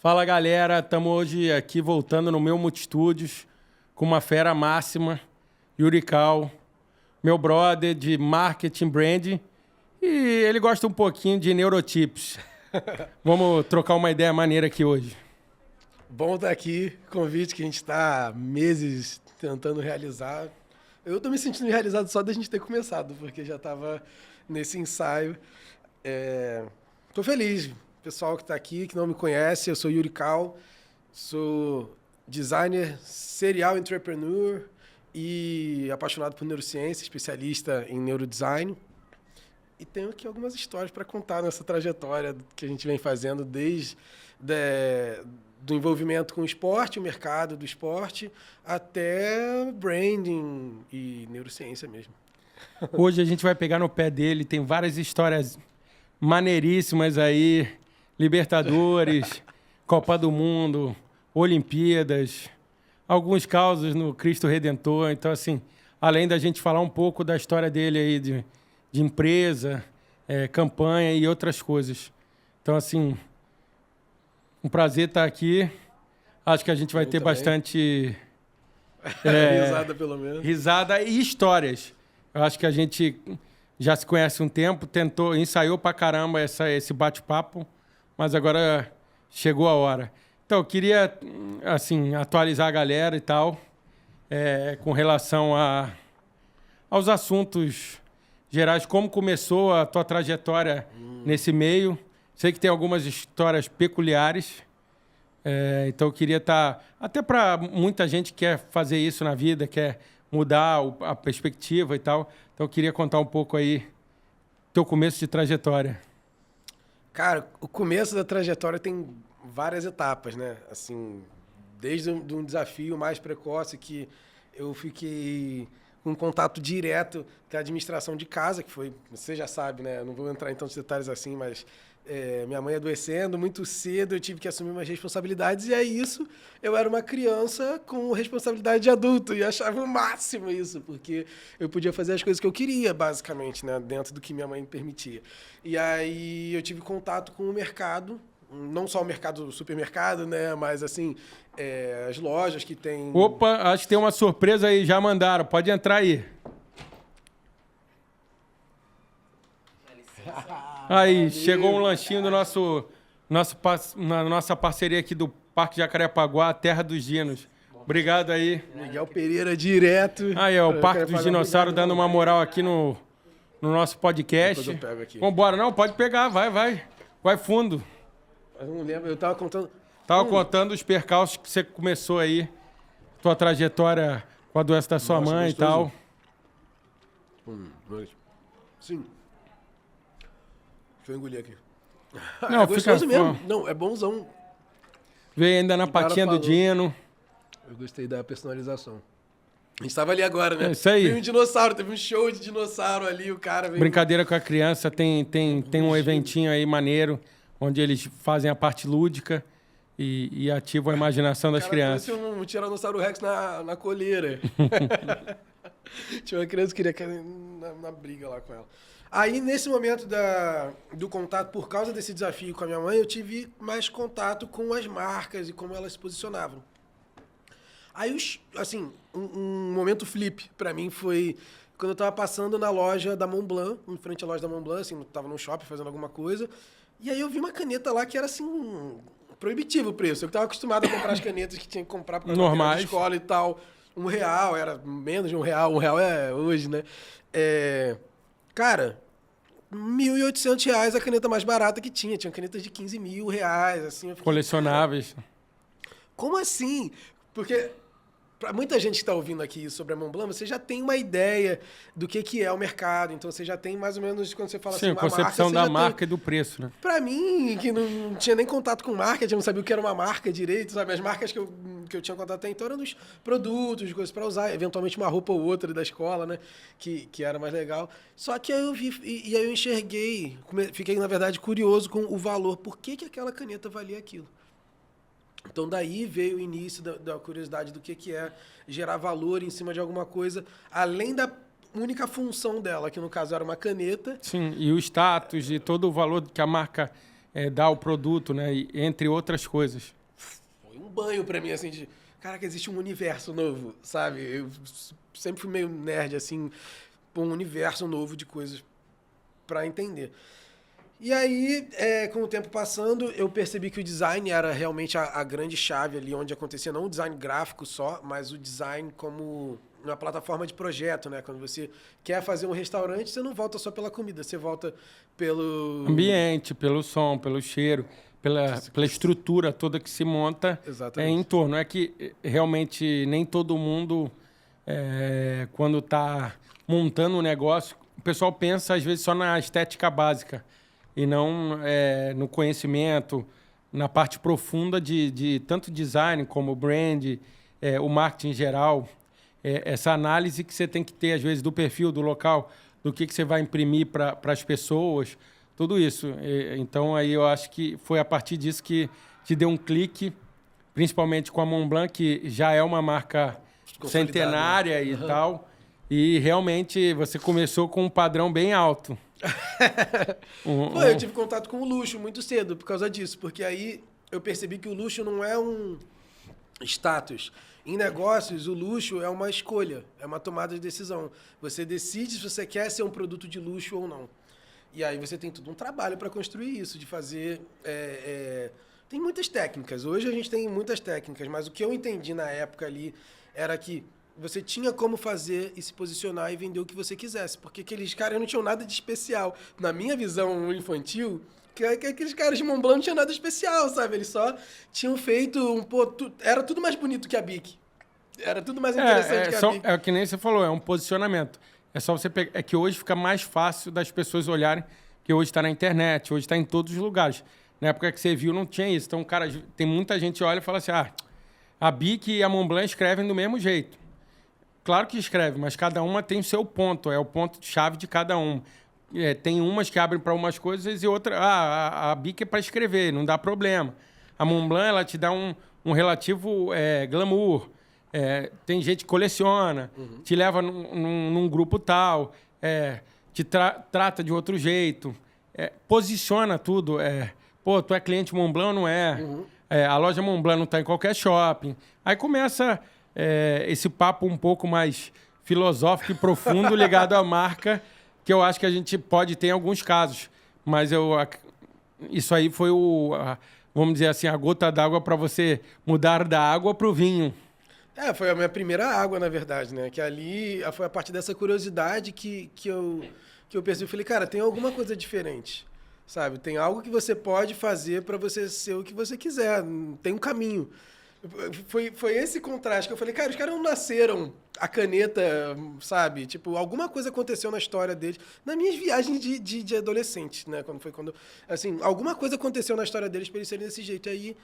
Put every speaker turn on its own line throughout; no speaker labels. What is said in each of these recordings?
Fala, galera. Estamos hoje aqui voltando no meu Multistúdios com uma fera máxima, Yuri Cal, meu brother de marketing brand, e ele gosta um pouquinho de neurotips. Vamos trocar uma ideia maneira aqui hoje.
Bom estar aqui, convite que a gente está meses tentando realizar. Eu estou me sentindo realizado só da gente ter começado, porque já estava nesse ensaio. Estou feliz. Pessoal que está aqui, que não me conhece, eu sou Yuri Cal, sou designer, serial entrepreneur e apaixonado por neurociência, especialista em neurodesign. E tenho aqui algumas histórias para contar nessa trajetória que a gente vem fazendo desde do envolvimento com o esporte, o mercado do esporte, até branding e neurociência mesmo.
Hoje a gente vai pegar no pé dele, tem várias histórias maneiríssimas aí, Libertadores, Copa do Mundo, Olimpíadas, alguns causos no Cristo Redentor. Então, assim, além da gente falar um pouco da história dele aí de empresa, campanha e outras coisas. Então, assim, um prazer estar aqui. Acho que a gente vai ter
também.
Bastante...
risada, pelo menos.
Risada e histórias. Eu acho que a gente já se conhece um tempo, ensaiou pra caramba esse bate-papo, mas agora chegou a hora. Então, eu queria, assim, atualizar a galera e tal, com relação aos assuntos gerais, como começou a tua trajetória nesse meio. Sei que tem algumas histórias peculiares, então eu queria estar... Até para muita gente que quer fazer isso na vida, quer mudar a perspectiva e tal. Então eu queria contar um pouco aí teu começo de trajetória.
Cara, o começo da trajetória tem várias etapas, né? Assim, desde um desafio mais precoce que eu fiquei com contato direto com a administração de casa, que foi, você já sabe, né? Eu não vou entrar em tantos detalhes assim, mas minha mãe adoecendo muito cedo, eu tive que assumir umas responsabilidades, e é isso, eu era uma criança com responsabilidade de adulto, e achava o máximo isso, porque eu podia fazer as coisas que eu queria, basicamente, né? Dentro do que minha mãe permitia. E aí eu tive contato com o mercado, não só o mercado do supermercado, né? Mas, assim, as lojas que tem...
Opa, acho que tem uma surpresa aí, já mandaram, pode entrar aí. Aí, chegou um lanchinho do na nossa parceria aqui do Parque Jacarepaguá, Terra dos Dinos. Obrigado aí.
Miguel Pereira, direto.
Aí, ó, o Parque dos Dinossauros dando uma moral aqui no nosso podcast.
Depois eu pego aqui.
Vambora, não, pode pegar, vai. Vai fundo.
Eu não lembro, eu tava contando...
Contando os percalços que você começou aí, tua trajetória com a doença da sua mãe
gostoso.
e tal.
Sim. Deixa eu engolir aqui.
Não,
é gostoso
fica...
mesmo. Não, é bonzão.
Veio ainda na patinha do Dino.
Eu gostei da personalização. A gente tava ali agora, né?
É isso aí.
Veio um dinossauro, teve um show de dinossauro ali, o cara veio...
Brincadeira com a criança, tem um eventinho aí maneiro, onde eles fazem a parte lúdica e ativam a imaginação das crianças.
Tinha um Tiranossauro Rex na coleira. Tinha uma criança que queria cair na briga lá com ela. Aí, nesse momento do contato, por causa desse desafio com a minha mãe, eu tive mais contato com as marcas e como elas se posicionavam. Aí, assim, um momento flip pra mim foi quando eu tava passando na loja da Montblanc, em frente à loja da Montblanc, assim, eu tava no shopping fazendo alguma coisa, e aí eu vi uma caneta lá que era, assim, proibitivo o preço. Eu tava acostumado a comprar as canetas que tinha que comprar por
normais,
de escola e tal. R$1, era menos de R$1. R$1 é hoje, né? Cara, R$1.800 a caneta mais barata que tinha. Tinha canetas de R$15 mil, assim. Eu fiquei,
colecionáveis.
cara, como assim? Porque para muita gente que está ouvindo aqui sobre a Montblanc, você já tem uma ideia do que é o mercado. Então, você já tem mais ou menos, quando você fala
Sim,
assim, uma
concepção
marca,
da marca e do preço, né?
Para mim, que não tinha nem contato com marketing, não sabia o que era uma marca direito, sabe? As marcas que eu tinha contato até então eram dos produtos, coisas para usar, eventualmente uma roupa ou outra da escola, né? Que era mais legal. Só que aí eu vi, e aí eu enxerguei, fiquei, na verdade, curioso com o valor. Por que aquela caneta valia aquilo? Então, daí veio o início da curiosidade do que é gerar valor em cima de alguma coisa, além da única função dela, que no caso era uma caneta.
Sim, e o status e todo o valor que a marca dá ao produto, né? Entre outras coisas.
um banho pra mim, assim, de... Caraca, existe um universo novo, sabe? Eu sempre fui meio nerd, assim, por um universo novo de coisas pra entender. E aí, com o tempo passando, eu percebi que o design era realmente a grande chave ali, onde acontecia não o design gráfico só, mas o design como uma plataforma de projeto, né? Quando você quer fazer um restaurante, você não volta só pela comida, você volta pelo...
Ambiente, pelo som, pelo cheiro, pela estrutura toda que se monta em torno. É que realmente nem todo mundo, quando está montando um negócio, o pessoal pensa às vezes só na estética básica e não no conhecimento, na parte profunda de tanto design como brand, o marketing em geral, essa análise que você tem que ter, às vezes, do perfil, do local, do que você vai imprimir para as pessoas, tudo isso. Então, aí eu acho que foi a partir disso que te deu um clique, principalmente com a Montblanc, que já é uma marca centenária e tal, e realmente você começou com um padrão bem alto.
Pô, eu tive contato com o luxo muito cedo por causa disso, porque aí eu percebi que o luxo não é um status. Em negócios, o luxo é uma escolha, é uma tomada de decisão. Você decide se você quer ser um produto de luxo ou não. E aí você tem todo um trabalho para construir isso, de fazer... Tem muitas técnicas. Hoje a gente tem muitas técnicas, mas o que eu entendi na época ali era que você tinha como fazer e se posicionar e vender o que você quisesse. Porque aqueles caras não tinham nada de especial. Na minha visão infantil, que aqueles caras de Montblanc não tinham nada especial, sabe? Eles só tinham feito era tudo mais bonito que a Bic. Era tudo mais interessante que a Bic.
É que nem você falou, é um posicionamento. É só você pegar. É que hoje fica mais fácil das pessoas olharem, que hoje está na internet, hoje está em todos os lugares. Na época que você viu, não tinha isso. Então, cara, tem muita gente que olha e fala assim: a Bic e a Montblanc escrevem do mesmo jeito. Claro que escreve, mas cada uma tem o seu ponto, é o ponto-chave de cada uma. Tem umas que abrem para umas coisas e outra... a Bic é para escrever, não dá problema. A Montblanc, ela te dá um relativo glamour. Tem gente que coleciona, te leva num grupo tal, te trata de outro jeito, posiciona tudo. Pô, tu é cliente Montblanc ou não é? A loja Montblanc não está em qualquer shopping. Aí começa... esse papo um pouco mais filosófico e profundo ligado à marca, que eu acho que a gente pode ter em alguns casos. Mas isso aí foi vamos dizer assim, a gota d'água para você mudar da água para o vinho.
Foi a minha primeira água, na verdade, né? Que ali foi a partir dessa curiosidade que eu percebi. Falei, cara, tem alguma coisa diferente, sabe? Tem algo que você pode fazer para você ser o que você quiser. Tem um caminho. Foi esse contraste que eu falei, cara, os caras não nasceram a caneta, sabe? Tipo, alguma coisa aconteceu na história deles. Nas minhas viagens de adolescente, né? Assim, alguma coisa aconteceu na história deles pra eles serem desse jeito. E aí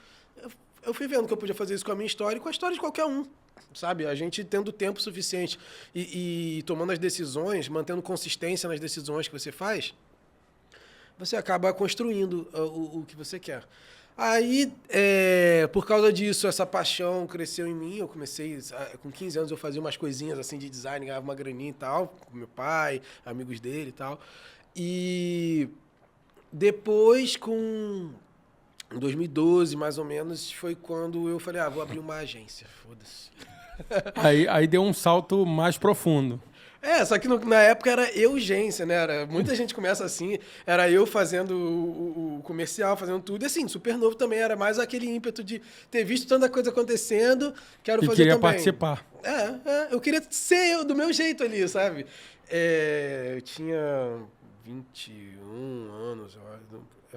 eu fui vendo que eu podia fazer isso com a minha história e com a história de qualquer um, sabe? A gente tendo tempo suficiente e tomando as decisões, mantendo consistência nas decisões que você faz, você acaba construindo o que você quer. Aí, por causa disso, essa paixão cresceu em mim. Eu comecei, com 15 anos, eu fazia umas coisinhas assim de design, ganhava uma graninha e tal, com meu pai, amigos dele e tal. E depois, em 2012, mais ou menos, foi quando eu falei, vou abrir uma agência, foda-se.
Aí deu um salto mais profundo.
Só que na época era urgência, né? Muita gente começa assim, era eu fazendo o comercial, fazendo tudo, e assim, super novo também, era mais aquele ímpeto de ter visto tanta coisa acontecendo, quero fazer
queria
também.
Participar.
Eu queria ser eu do meu jeito ali, sabe? Eu tinha 21 anos, eu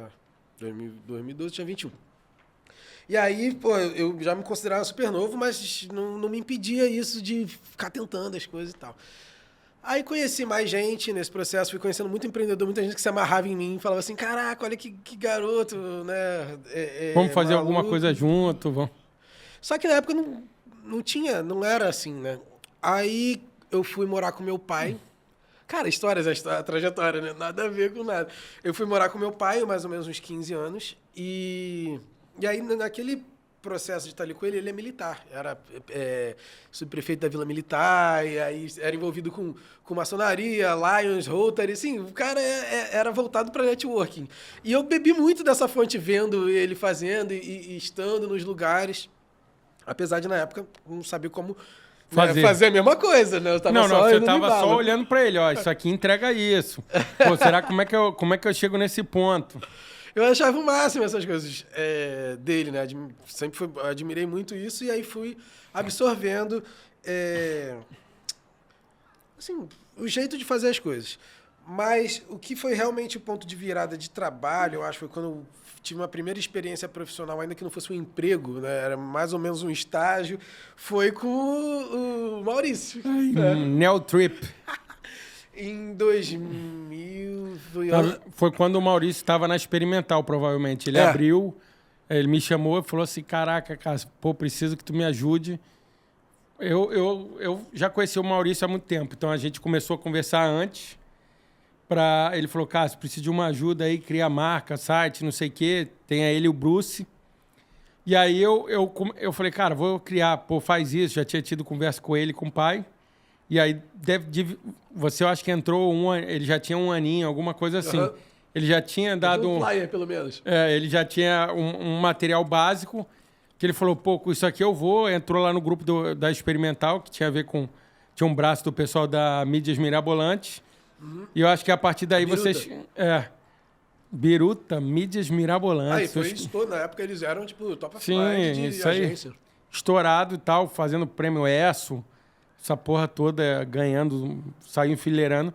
acho. 2012 eu tinha 21. E aí, pô, eu já me considerava super novo, mas não me impedia isso de ficar tentando as coisas e tal. Aí conheci mais gente nesse processo, fui conhecendo muito empreendedor, muita gente que se amarrava em mim, falava assim, caraca, olha que garoto, né?
Vamos fazer
maluco.
alguma coisa junto, vamos.
Só que na época não era assim, né? Aí eu fui morar com meu pai. Cara, a trajetória, né? Nada a ver com nada. Eu fui morar com meu pai, mais ou menos uns 15 anos, e aí naquele processo de estar ali com ele, ele é militar. Era subprefeito da Vila Militar, e aí era envolvido com maçonaria, Lions, Rotary, assim, o cara era voltado para networking. E eu bebi muito dessa fonte vendo ele fazendo e estando nos lugares. Apesar de, na época, não saber como
fazer
a mesma coisa, né? Eu tava
não,
só
você
indo no
tava
embalo.
só olhando pra ele, ó, isso aqui entrega isso. Pô, será como é que eu chego nesse ponto?
Eu achava o máximo essas coisas dele, né? Admirei muito isso e aí fui absorvendo assim, o jeito de fazer as coisas. Mas o que foi realmente o ponto de virada de trabalho, eu acho, foi quando eu tive uma primeira experiência profissional, ainda que não fosse um emprego, né? Era mais ou menos um estágio, foi com o Maurício.
Neo Trip.
Em 2000...
Foi quando o Maurício estava na Experimental, provavelmente. Ele abriu, ele me chamou e falou assim, caraca, cara, pô, preciso que tu me ajude. Eu já conheci o Maurício há muito tempo, então a gente começou a conversar antes. Ele falou, cara, você precisa de uma ajuda aí, cria marca, site, não sei o quê. Tem aí ele e o Bruce. E aí eu falei, cara, vou criar, pô, faz isso. Já tinha tido conversa com ele, com o pai. E aí, você eu acho que entrou ele já tinha um aninho, alguma coisa assim.
Uhum.
Ele já tinha dado
um flyer, pelo menos.
Ele já tinha um material básico, que ele falou, pô, com isso aqui eu vou. Entrou lá no grupo da Experimental, que tinha a ver com... Tinha um braço do pessoal da Mídias Mirabolantes. Uhum. E eu acho que a partir daí
Biruta.
vocês... Biruta, Mídias Mirabolantes.
Foi isso, na época eles eram, tipo, top of
Sim,
mind de
isso
agência.
Aí, estourado e tal, fazendo prêmio ESSO, essa porra toda, ganhando, saiu enfileirando.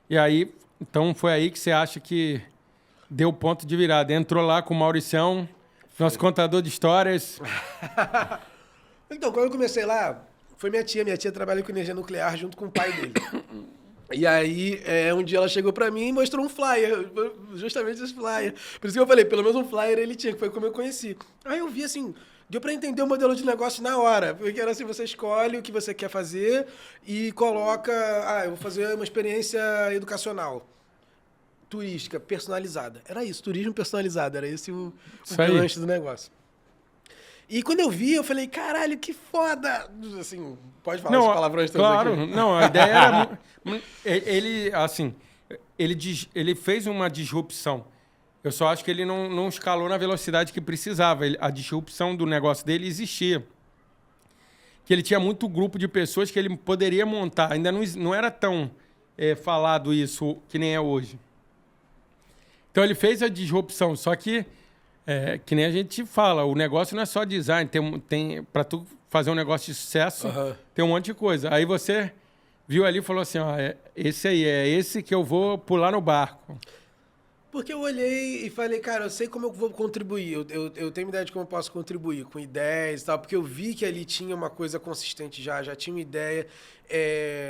E aí, então foi aí que você acha que deu o ponto de virada. Entrou lá com o Mauricião, nosso contador de histórias.
Então, quando eu comecei lá, foi minha tia. Minha tia trabalha com energia nuclear junto com o pai dele. E aí, um dia ela chegou pra mim e mostrou um flyer, justamente esse flyer. Por isso que eu falei, pelo menos um flyer ele tinha, que foi como eu conheci. Aí eu vi assim, deu pra entender o modelo de negócio na hora, porque era assim, você escolhe o que você quer fazer e coloca, eu vou fazer uma experiência educacional, turística, personalizada. Era isso, turismo personalizado, era esse o gancho do negócio. E quando eu vi, eu falei, caralho, que foda! Assim, pode falar as palavrões todas
claro,
aqui?
Não, a ideia era... Ele fez uma disrupção. Eu só acho que ele não escalou na velocidade que precisava. A disrupção do negócio dele existia. Que ele tinha muito grupo de pessoas que ele poderia montar. Ainda não era tão falado isso que nem é hoje. Então ele fez a disrupção, só que... que nem a gente fala, o negócio não é só design, tem para tu fazer um negócio de sucesso, tem um monte de coisa. Aí você viu ali e falou assim, ó, esse aí, é esse que eu vou pular no barco.
Porque eu olhei e falei, cara, eu sei como eu vou contribuir, eu tenho uma ideia de como eu posso contribuir, com ideias e tal, porque eu vi que ali tinha uma coisa consistente já tinha uma ideia,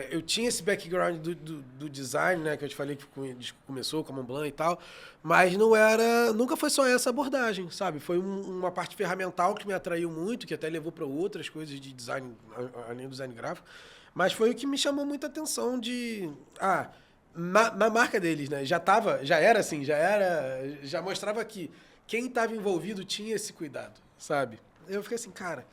eu tinha esse background do design, né, que eu te falei que começou com a Montblanc e tal, mas nunca foi só essa abordagem, sabe? Foi uma parte ferramental que me atraiu muito, que até levou para outras coisas de design, além do design gráfico, mas foi o que me chamou muita atenção de... Na marca deles, né? Já era assim, já mostrava que quem estava envolvido tinha esse cuidado, sabe? Eu fiquei assim, cara,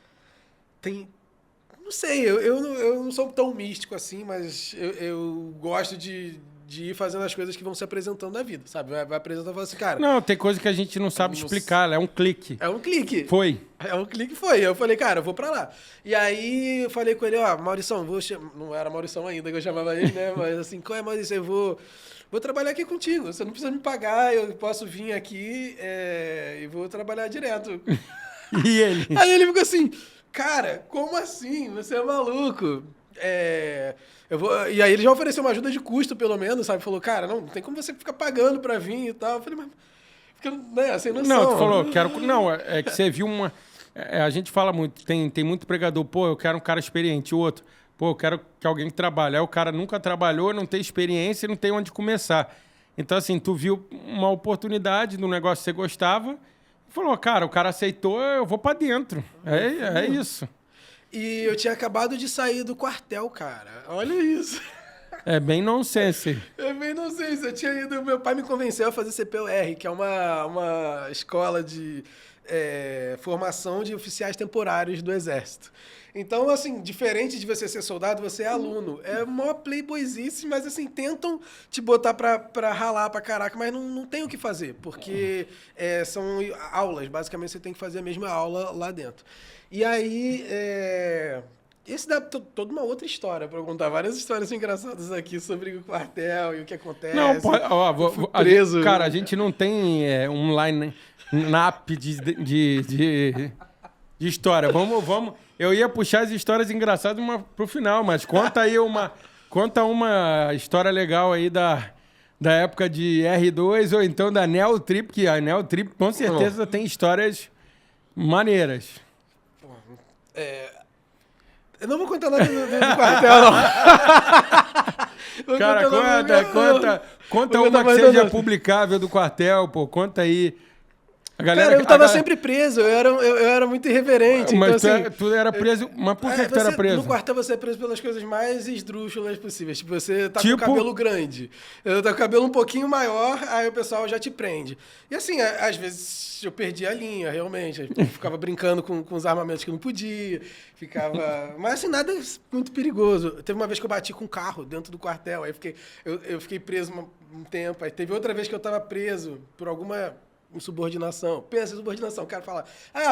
não sei, eu não sou tão místico assim, mas eu gosto de ir fazendo as coisas que vão se apresentando na vida, sabe? Vai apresentando e fala assim, cara...
Não, tem coisa que a gente não sabe explicar, é um clique.
É um clique.
Foi.
É um clique, foi. Eu falei, cara, eu vou pra lá. E aí eu falei com ele, Maurição, não era Maurição ainda que eu chamava ele, né? Mas assim, qual é, Maurício? Eu vou trabalhar aqui contigo. Você não precisa me pagar, eu posso vir aqui e vou trabalhar direto.
E ele?
Aí ele ficou assim, cara, como assim? Você é maluco. E aí ele já ofereceu uma ajuda de custo, pelo menos, sabe? Falou, cara, não tem como você ficar pagando pra vir e tal. Eu falei, mas... Fica, né, sem noção.
Não, tu falou, não, é que você viu uma... a gente fala muito, tem muito pregador, pô, eu quero um cara experiente. O outro, pô, eu quero que alguém trabalhe. Aí o cara nunca trabalhou, não tem experiência e não tem onde começar. Então, assim, tu viu uma oportunidade no negócio que você gostava e falou, cara, o cara aceitou, eu vou pra dentro. É isso.
E eu tinha acabado de sair do quartel, cara. Olha isso.
É bem nonsense.
É bem nonsense. Eu tinha ido... Meu pai me convenceu a fazer CPUR, que é uma escola de formação de oficiais temporários do Exército. Então, assim, diferente de você ser soldado, você é aluno. É mó playboyzice, mas, assim, tentam te botar pra ralar pra caraca, mas não tem o que fazer, porque são aulas. Basicamente, você tem que fazer a mesma aula lá dentro. E aí, esse dá toda uma outra história para contar. Várias histórias engraçadas aqui sobre o quartel e o que acontece.
Não, pode,
preso.
Cara, a gente não tem um line-up de história. Vamos. Eu ia puxar as histórias engraçadas pro final, mas conta uma história legal aí da época de R2 ou então da Neo Trip, que a Neo Trip com certeza tem histórias maneiras.
Eu não vou contar nada do quartel, não.
Cara, conta uma que seja publicável do quartel, pô. Conta aí.
Cara, eu tava sempre preso, eu era muito irreverente.
Mas
então, assim,
tu era preso. Mas por que tu era preso?
No quartel você é preso pelas coisas mais esdrúxulas possíveis. Tipo, você tá com o cabelo grande, eu tô com o cabelo um pouquinho maior, aí o pessoal já te prende. E assim, às vezes eu perdi a linha, realmente. Eu ficava brincando com os armamentos que eu não podia. Mas assim, nada muito perigoso. Teve uma vez que eu bati com um carro dentro do quartel, aí eu fiquei preso um tempo. Aí teve outra vez que eu tava preso por alguma insubordinação. Pensa em insubordinação. O cara fala,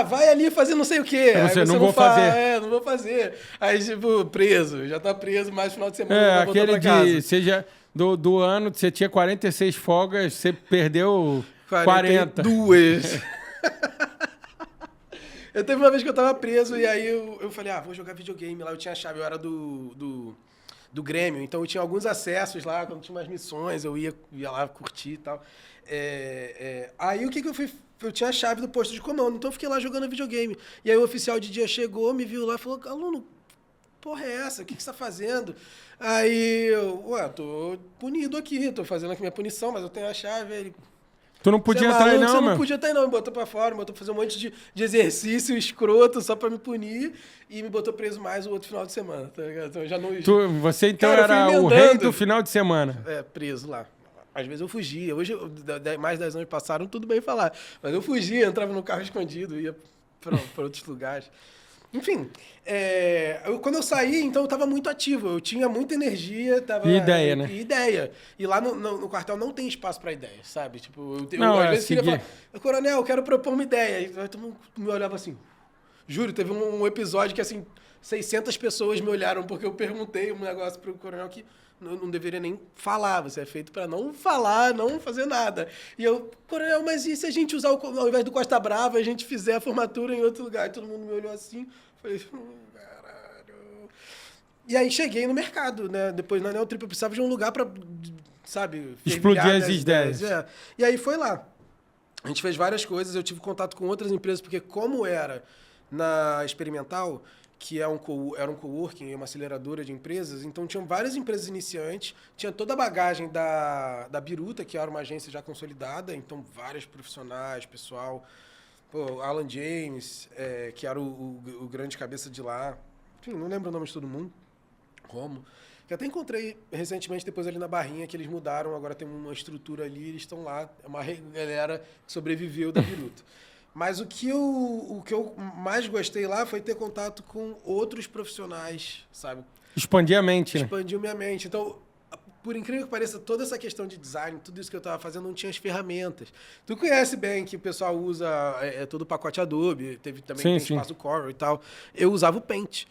vai ali fazer não sei o quê.
Aí você não vou fazer.
Não vou fazer. Aí, tipo, preso. Já tá preso, mais final de semana não
aquele
pra casa.
Seja do ano, você tinha 46 folgas, você perdeu 40.
Duas. Eu teve uma vez que eu tava preso e aí eu falei, vou jogar videogame lá. Eu tinha a chave, eu era do Grêmio, então eu tinha alguns acessos lá, quando tinha umas missões, eu ia lá curtir e tal. Aí o que eu fiz? Eu tinha a chave do posto de comando, então eu fiquei lá jogando videogame. E aí o oficial de dia chegou, me viu lá e falou, aluno, porra é essa? O que você tá fazendo? Aí eu, tô punido aqui, tô fazendo aqui minha punição, mas eu tenho a chave. Aí ele,
tu não podia estar aí não,
mano? Você não podia estar aí não, me botou pra fora, me botou pra fazer um monte de exercício escroto só pra me punir e me botou preso mais o outro final de semana, tá ligado? Então eu já não...
Você então era o rei do final de semana.
Preso lá. Às vezes eu fugia. Hoje, mais de 10 anos passaram, tudo bem falar. Mas eu fugia, entrava no carro escondido, ia para outros lugares. Enfim, quando eu saí, então eu estava muito ativo. Eu tinha muita energia.
E ideia, né?
E ideia. E lá no quartel não tem espaço para ideia, sabe? Tipo,
às
vezes queria falar, coronel, eu quero propor uma ideia. E todo mundo me olhava assim. Juro, teve um episódio que, assim, 600 pessoas me olharam porque eu perguntei um negócio pro coronel que não deveria nem falar, você é feito para não falar, não fazer nada. E eu, coronel, mas e se a gente usar, ao invés do Costa Brava, a gente fizer a formatura em outro lugar? E todo mundo me olhou assim, falei, caralho. E aí cheguei no mercado, né? Depois na Neo Trip eu precisava de um lugar para, sabe,
explodir as ideias.
E aí foi lá. A gente fez várias coisas, eu tive contato com outras empresas, porque como era na Experimental, que era um coworking, uma aceleradora de empresas, então tinham várias empresas iniciantes, tinha toda a bagagem da Biruta, que era uma agência já consolidada, então vários profissionais, pessoal, Alan James, que era o grande cabeça de lá, enfim, não lembro o nome de todo mundo, Romo, que até encontrei recentemente depois ali na Barrinha, que eles mudaram, agora tem uma estrutura ali, eles estão lá, é uma galera que sobreviveu da Biruta. Mas o que eu mais gostei lá foi ter contato com outros profissionais, sabe?
Expandir a mente, né?
Expandiu minha mente. Então, por incrível que pareça, toda essa questão de design, tudo isso que eu estava fazendo, não tinha as ferramentas. Tu conhece bem que o pessoal usa todo o pacote Adobe, tem espaço Corel e tal. Eu usava o Paint.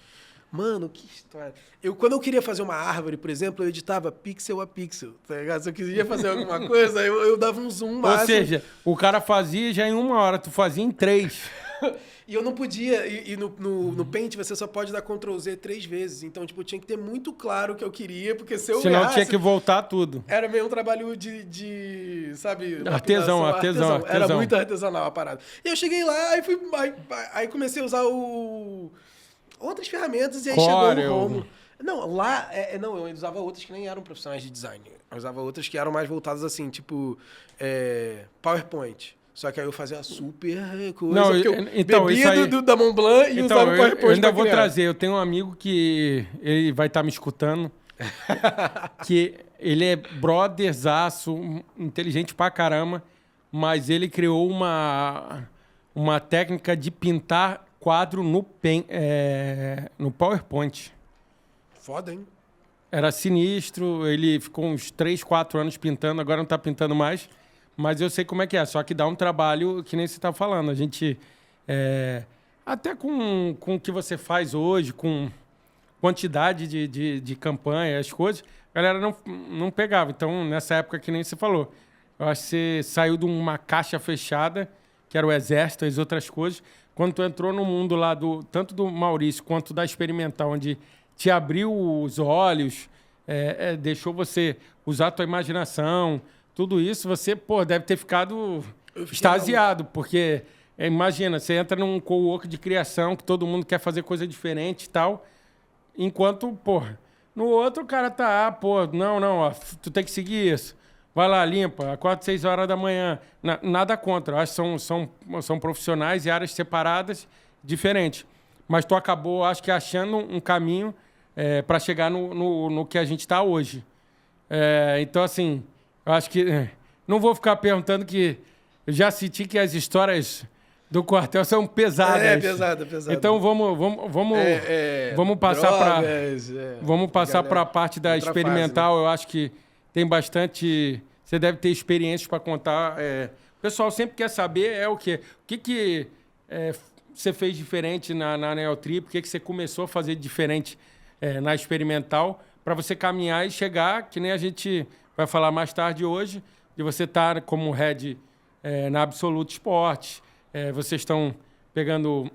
Mano, que história. Quando eu queria fazer uma árvore, por exemplo, eu editava pixel a pixel, tá ligado? Se eu queria fazer alguma coisa, eu dava um zoom máximo.
Ou seja, o cara fazia já em 1 hora, tu fazia em 3.
E eu não podia, no Paint você só pode dar Ctrl Z 3 vezes, então tipo, eu tinha que ter muito claro o que eu queria, porque se eu
senão
errasse,
tinha que voltar tudo.
Era meio um trabalho sabe?
Artesão.
Era muito artesanal a parada. E eu cheguei lá, aí comecei a usar outras ferramentas e aí
Corel.
chegou o Romo. Não, lá, eu usava outras que nem eram profissionais de design. Eu usava outras que eram mais voltadas assim, tipo PowerPoint. Só que aí eu fazia super coisa,
não,
porque eu
então,
bebia
aí...
da Mont Blanc e usava o PowerPoint.
Eu ainda vou trazer, eu tenho um amigo que ele vai estar me escutando, que ele é brotherzaço, inteligente pra caramba, mas ele criou uma técnica de pintar quadro no PowerPoint.
Foda, hein?
Era sinistro, ele ficou uns 3, 4 anos pintando, agora não está pintando mais, mas eu sei como é que é, só que dá um trabalho que nem você está falando. A gente, até com o que você faz hoje, com quantidade de campanha, as coisas, a galera não pegava. Então, nessa época que nem você falou, eu acho que você saiu de uma caixa fechada, que era o Exército, as outras coisas, quando tu entrou no mundo lá, tanto do Maurício quanto da Experimental, onde te abriu os olhos, deixou você usar a tua imaginação, tudo isso, você, deve ter ficado extasiado, porque, imagina, você entra num co-work de criação, que todo mundo quer fazer coisa diferente e tal, enquanto, no outro o cara tá, não, ó, tu tem que seguir isso. Vai lá, limpa, acorda 6 horas da manhã. Nada contra, eu acho que são profissionais e áreas separadas, diferentes. Mas tu acabou, acho que, achando um caminho para chegar no que a gente está hoje. Então, assim, eu acho que... não vou ficar perguntando que... Eu já senti que as histórias do quartel são pesadas.
Pesado.
Então, vamos passar para... Vamos passar para a parte da experimental. Fase, né? Eu acho que tem bastante... Você deve ter experiências para contar. O pessoal sempre quer saber o quê? O que você fez diferente na Neotrip? O que você começou a fazer diferente na experimental para você caminhar e chegar, que nem a gente vai falar mais tarde hoje, de você estar como head na Absolute Sports. Vocês estão pegando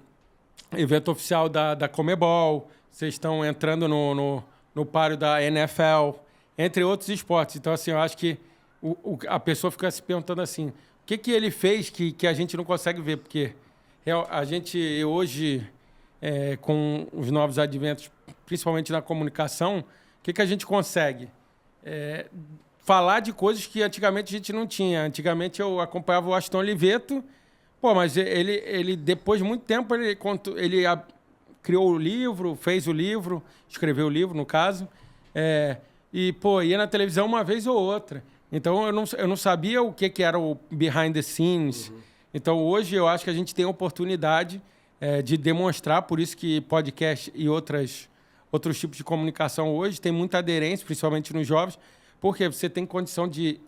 evento oficial da Comebol, vocês estão entrando no páreo da NFL, entre outros esportes. Então, assim, eu acho que a pessoa fica se perguntando assim, o que ele fez que a gente não consegue ver? Porque a gente hoje, com os novos adventos, principalmente na comunicação, o que a gente consegue? Falar de coisas que antigamente a gente não tinha. Antigamente eu acompanhava o Aston Oliveto, mas ele depois de muito tempo, ele criou o livro, fez o livro, escreveu o livro, no caso, ia na televisão uma vez ou outra. Então, eu não sabia o que era o behind the scenes. Uhum. Então, hoje, eu acho que a gente tem a oportunidade de demonstrar, por isso que podcast e outros tipos de comunicação hoje tem muita aderência, principalmente nos jovens, porque você tem condição de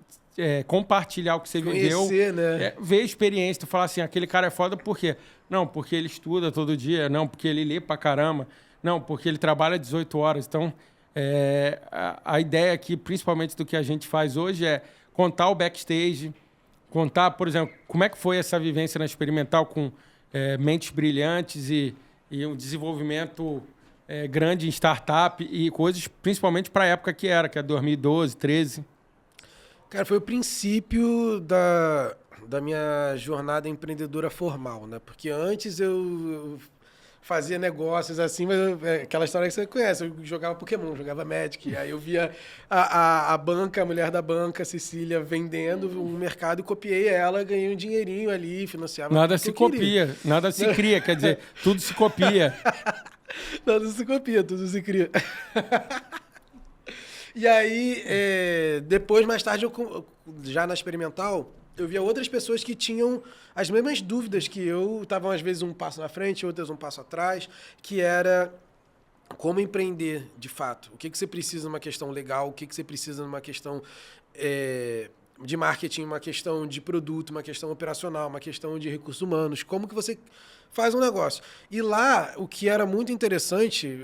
compartilhar o que você viveu, né? Ver a experiência, tu falar assim, aquele cara é foda por quê? Não, porque ele estuda todo dia, não, porque ele lê pra caramba, não, porque ele trabalha 18 horas. Então, a ideia aqui, principalmente do que a gente faz hoje, é contar o backstage, contar, por exemplo, como é que foi essa vivência na Experimental com mentes brilhantes e um desenvolvimento grande em startup e coisas, principalmente para a época que é 2012, 2013.
Cara, foi o princípio da minha jornada empreendedora formal, né? Porque antes eu fazia negócios assim, mas aquela história que você conhece, eu jogava Pokémon, jogava Magic, aí eu via a banca, a mulher da banca, a Cecília, vendendo um mercado e copiei ela, ganhei um dinheirinho ali, financiava.
Nada se copia, nada se cria, quer dizer, tudo se copia.
Nada se copia, tudo se cria. E aí, depois, mais tarde, já na Experimental, eu via outras pessoas que tinham as mesmas dúvidas que eu, estavam às vezes um passo na frente, outras um passo atrás, que era como empreender de fato. O que você precisa numa questão legal, o que você precisa numa questão de marketing, uma questão de produto, uma questão operacional, uma questão de recursos humanos, como que você faz um negócio. E lá, o que era muito interessante,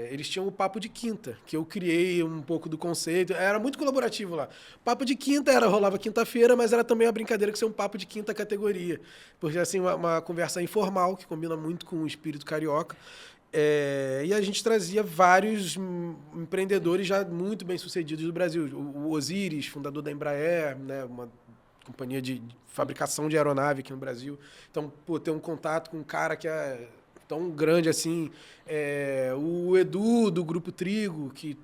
eles tinham o Papo de Quinta, que eu criei um pouco do conceito, era muito colaborativo lá. Papo de Quinta rolava quinta-feira, mas era também uma brincadeira que ser um papo de quinta categoria, porque assim, uma conversa informal, que combina muito com o espírito carioca, e a gente trazia vários empreendedores já muito bem-sucedidos do Brasil. O Osiris, fundador da Embraer, né, uma companhia de fabricação de aeronave aqui no Brasil. Então, ter um contato com um cara que é tão grande assim. O Edu, do Grupo Trigo, que,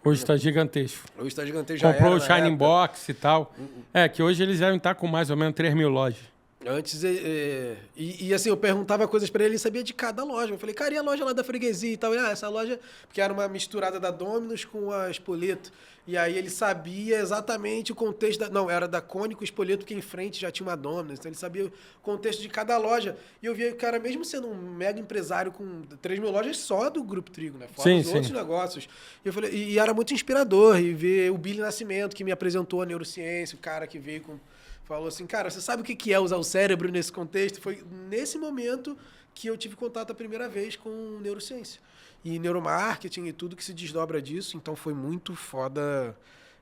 hoje está gigantesco.
Hoje está gigantesco.
Comprou o Shining Box e tal. Que hoje eles devem estar com mais ou menos 3 mil lojas.
Antes, assim, eu perguntava coisas pra ele, ele sabia de cada loja. Eu falei, cara, e a loja lá da freguesia e tal? Ele, essa loja, porque era uma misturada da Domino's com a Spoleto. E aí ele sabia exatamente o contexto não, era da Cone com o Spoleto, porque em frente já tinha uma Domino's. Então ele sabia o contexto de cada loja. E eu via que o cara, mesmo sendo um mega empresário com 3 mil lojas só do Grupo Trigo, né? Fora os outros negócios. E eu falei, e era muito inspirador. E ver o Billy Nascimento, que me apresentou a neurociência, o cara que veio com... Falou assim, cara, você sabe o que é usar o cérebro nesse contexto? Foi nesse momento que eu tive contato a primeira vez com neurociência. E neuromarketing e tudo que se desdobra disso. Então foi muito foda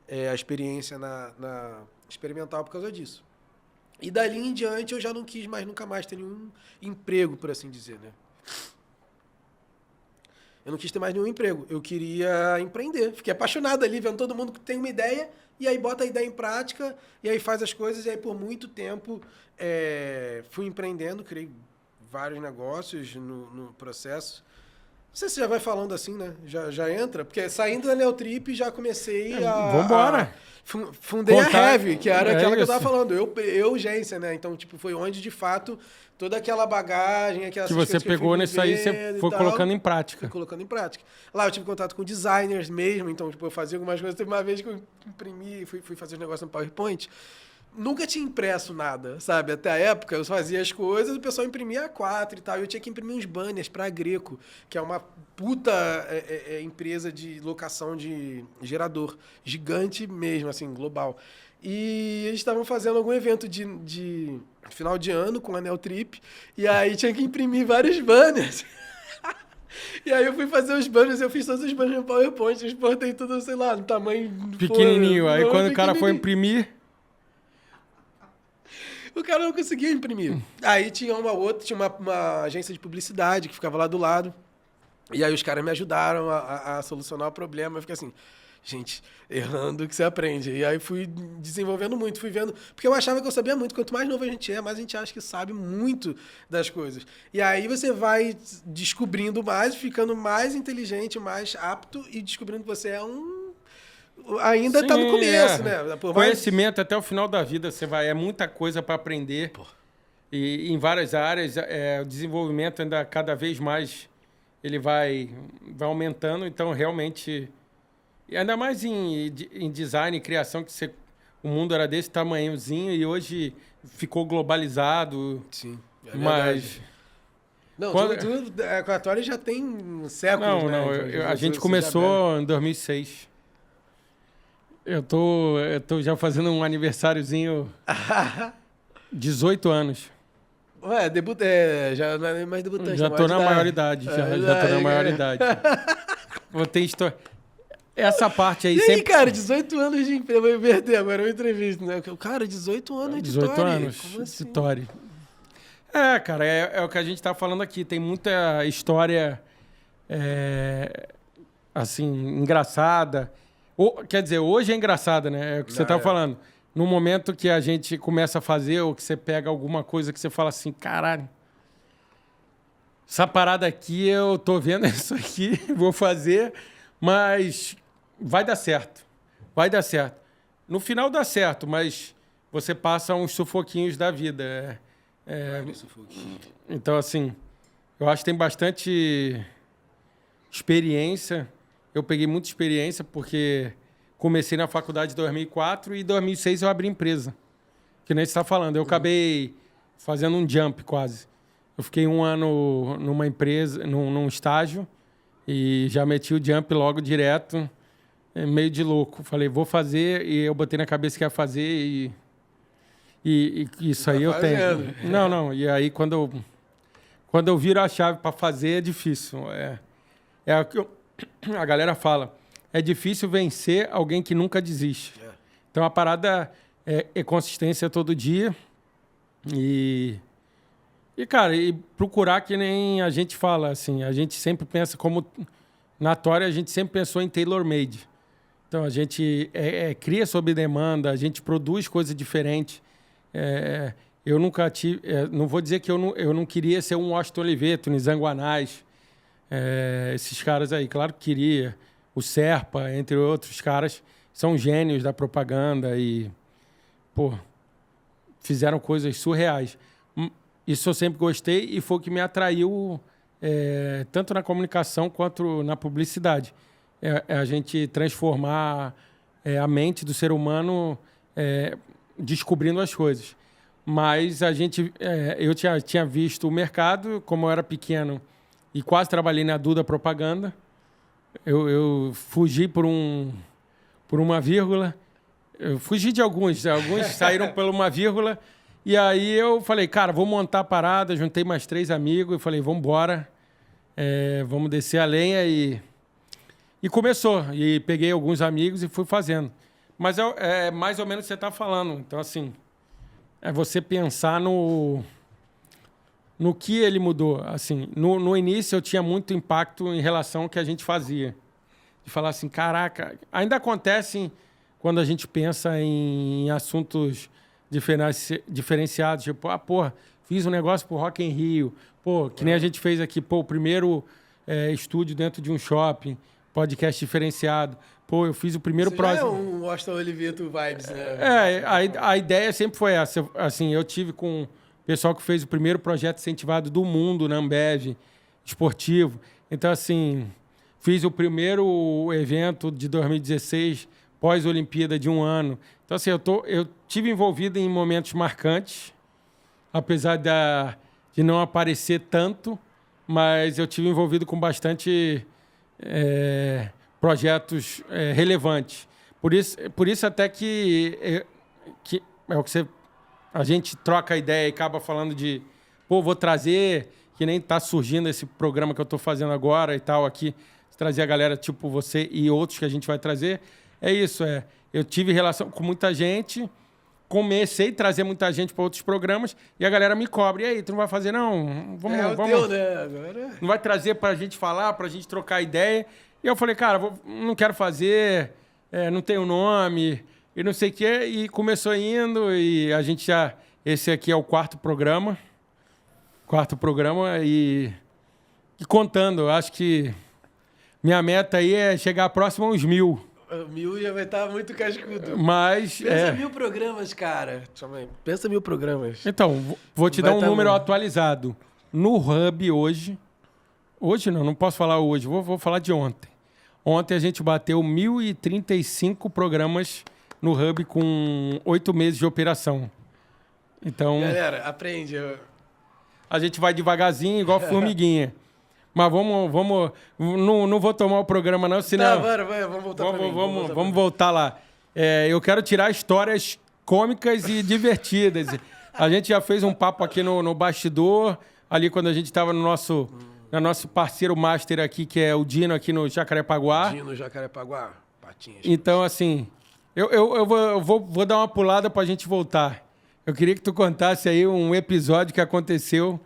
a experiência na experimental por causa disso. E dali em diante eu já não quis mais, nunca mais ter nenhum emprego, por assim dizer, né? Eu não quis ter mais nenhum emprego. Eu queria empreender. Fiquei apaixonado ali, vendo todo mundo que tem uma ideia, e aí bota a ideia em prática, e aí faz as coisas, e aí por muito tempo fui empreendendo, criei vários negócios no processo. Não sei se já vai falando assim, né? Já entra, porque saindo da Neotrip já comecei
Vambora!
Fundei a Heavy, que era aquela que eu tava falando. Eu Gência, né? Então, tipo, foi onde, de fato, toda aquela bagagem, aquelas
que você pegou nisso aí, você foi colocando em prática.
Fui colocando em prática. Lá eu tive contato com designers mesmo, então, tipo, eu fazia algumas coisas. Teve uma vez que eu imprimi, fui fazer os negócios no PowerPoint. Nunca tinha impresso nada, sabe? Até a época, eu fazia as coisas, o pessoal imprimia A4 e tal. Eu tinha que imprimir uns banners pra Greco, que é uma puta empresa de locação de gerador. Gigante mesmo, assim, global. E eles estavam fazendo algum evento de final de ano com a Neotrip, e aí tinha que imprimir vários banners. E aí eu fui fazer os banners, eu fiz todos os banners no PowerPoint, exportei tudo, sei lá, no tamanho...
Pequenininho. Aí quando o cara foi imprimir...
O cara não conseguia imprimir. Aí tinha uma agência de publicidade que ficava lá do lado. E aí os caras me ajudaram a solucionar o problema. Eu fiquei assim, gente, errando que você aprende. E aí fui desenvolvendo muito, fui vendo. Porque eu achava que eu sabia muito. Quanto mais novo a gente é, mais a gente acha que sabe muito das coisas. E aí você vai descobrindo mais, ficando mais inteligente, mais apto e descobrindo que você é ainda está no começo, né?
Conhecimento até o final da vida, você vai, é muita coisa para aprender. E em várias áreas, o desenvolvimento ainda cada vez mais ele vai aumentando. Então, realmente, e ainda mais em design e criação, que o mundo era desse tamanhozinho e hoje ficou globalizado.
Sim,
mas...
Não, tudo com a Tori já tem séculos,
né? Não, a gente começou em 2006. Eu tô já fazendo um aniversáriozinho 18 anos.
Ué, já não é mais debutante.
Já tô na maioridade. Já tô na maioridade. Vou ter história. Essa parte aí
e
sempre...
aí, cara, 18 anos de emprego. Vou inverter agora uma entrevista, né? Cara, 18 anos de
18
Tori.
anos
Como assim?
de Tori. Cara, é o que a gente tá falando aqui. Tem muita história, assim, engraçada. Quer dizer, hoje é engraçada, né? É o que você tá falando. No momento que a gente começa a fazer, ou que você pega alguma coisa que você fala assim, caralho, essa parada aqui, eu tô vendo isso aqui, vou fazer, mas vai dar certo. Vai dar certo. No final dá certo, mas você passa uns sufoquinhos da vida. Então, assim, eu acho que tem bastante experiência. Eu peguei muita experiência porque comecei na faculdade em 2004 e em 2006 eu abri empresa. Que nem você está falando. Eu acabei fazendo um jump quase. Eu fiquei 1 ano numa empresa, num estágio, e já meti o jump logo direto, meio de louco. Falei, vou fazer, e eu botei na cabeça que ia fazer, e isso aí eu tenho. Não. E aí quando eu viro a chave para fazer, é difícil. É o que a galera fala, é difícil vencer alguém que nunca desiste. Então a parada é consistência todo dia e cara, e procurar, que nem a gente fala, assim, a gente sempre pensa como na Tori, a gente sempre pensou em tailor-made. Então a gente cria sob demanda, a gente produz coisas diferentes. Eu nunca tive, não vou dizer que eu não queria ser um Washington Oliveto, Nizam Anais, esses caras aí, claro que queria. O Serpa, entre outros caras, são gênios da propaganda e, pô, fizeram coisas surreais. Isso eu sempre gostei e foi o que me atraiu tanto na comunicação quanto na publicidade. É a gente transformar a mente do ser humano descobrindo as coisas. Mas eu tinha visto o mercado, como eu era pequeno, e quase trabalhei na Duda Propaganda. Eu fugi por uma vírgula. Eu fugi de alguns saíram por uma vírgula. E aí eu falei, cara, vou montar a parada. Juntei mais 3 amigos e falei, vamos embora. Vamos descer a lenha e começou. E peguei alguns amigos e fui fazendo. Mas é mais ou menos o que você está falando. Então, assim, é você pensar no que ele mudou. Assim, no início eu tinha muito impacto em relação ao que a gente fazia. De falar assim, caraca, ainda acontece quando a gente pensa em assuntos diferenciados, tipo, fiz um negócio pro Rock in Rio, que nem a gente fez aqui, o primeiro estúdio dentro de um shopping, podcast diferenciado, eu fiz o primeiro projeto.
É um Austin Oliveto vibes, né?
A ideia sempre foi essa, assim, eu tive com o pessoal que fez o primeiro projeto incentivado do mundo na Ambev, esportivo, então, assim, fiz o primeiro evento de 2016, pós-Olimpíada de um ano. Então, assim, eu tive envolvido em momentos marcantes, apesar de não aparecer tanto, mas eu tive envolvido com bastante projetos relevantes. Por isso até que é o que a gente troca a ideia e acaba falando de, vou trazer, que nem está surgindo esse programa que eu estou fazendo agora e tal aqui, trazer a galera tipo você e outros que a gente vai trazer. É isso, eu tive relação com muita gente, comecei a trazer muita gente para outros programas e a galera me cobra. E aí, tu não vai fazer, não? Vamos.
Teu, né? Agora...
Não vai trazer para a gente falar, para a gente trocar ideia. E eu falei, cara, não quero fazer, não tenho nome e não sei o quê. E começou indo e a gente já... Esse aqui é o 4º programa. E contando, acho que minha meta aí é chegar próximo aos 1000.
1000 já vai estar muito cascudo.
Mas...
Pensa 1000 programas, cara. Pensa 1000 programas.
Então, vou te dar um número atualizado. No Hub hoje... Hoje não posso falar hoje, vou falar de ontem. Ontem a gente bateu 1.035 programas no Hub com 8 meses de operação. Então...
Galera, aprende.
A gente vai devagarzinho, igual formiguinha. Mas vamos... Não vou tomar o programa, não, senão...
Vamos voltar
Vamos voltar lá. Eu quero tirar histórias cômicas e divertidas. A gente já fez um papo aqui no bastidor, ali quando a gente estava no nosso parceiro master aqui, que é o Dino, aqui no Jacarepaguá.
Patinhas.
Então, assim, eu vou dar uma pulada para a gente voltar. Eu queria que tu contasse aí um episódio que aconteceu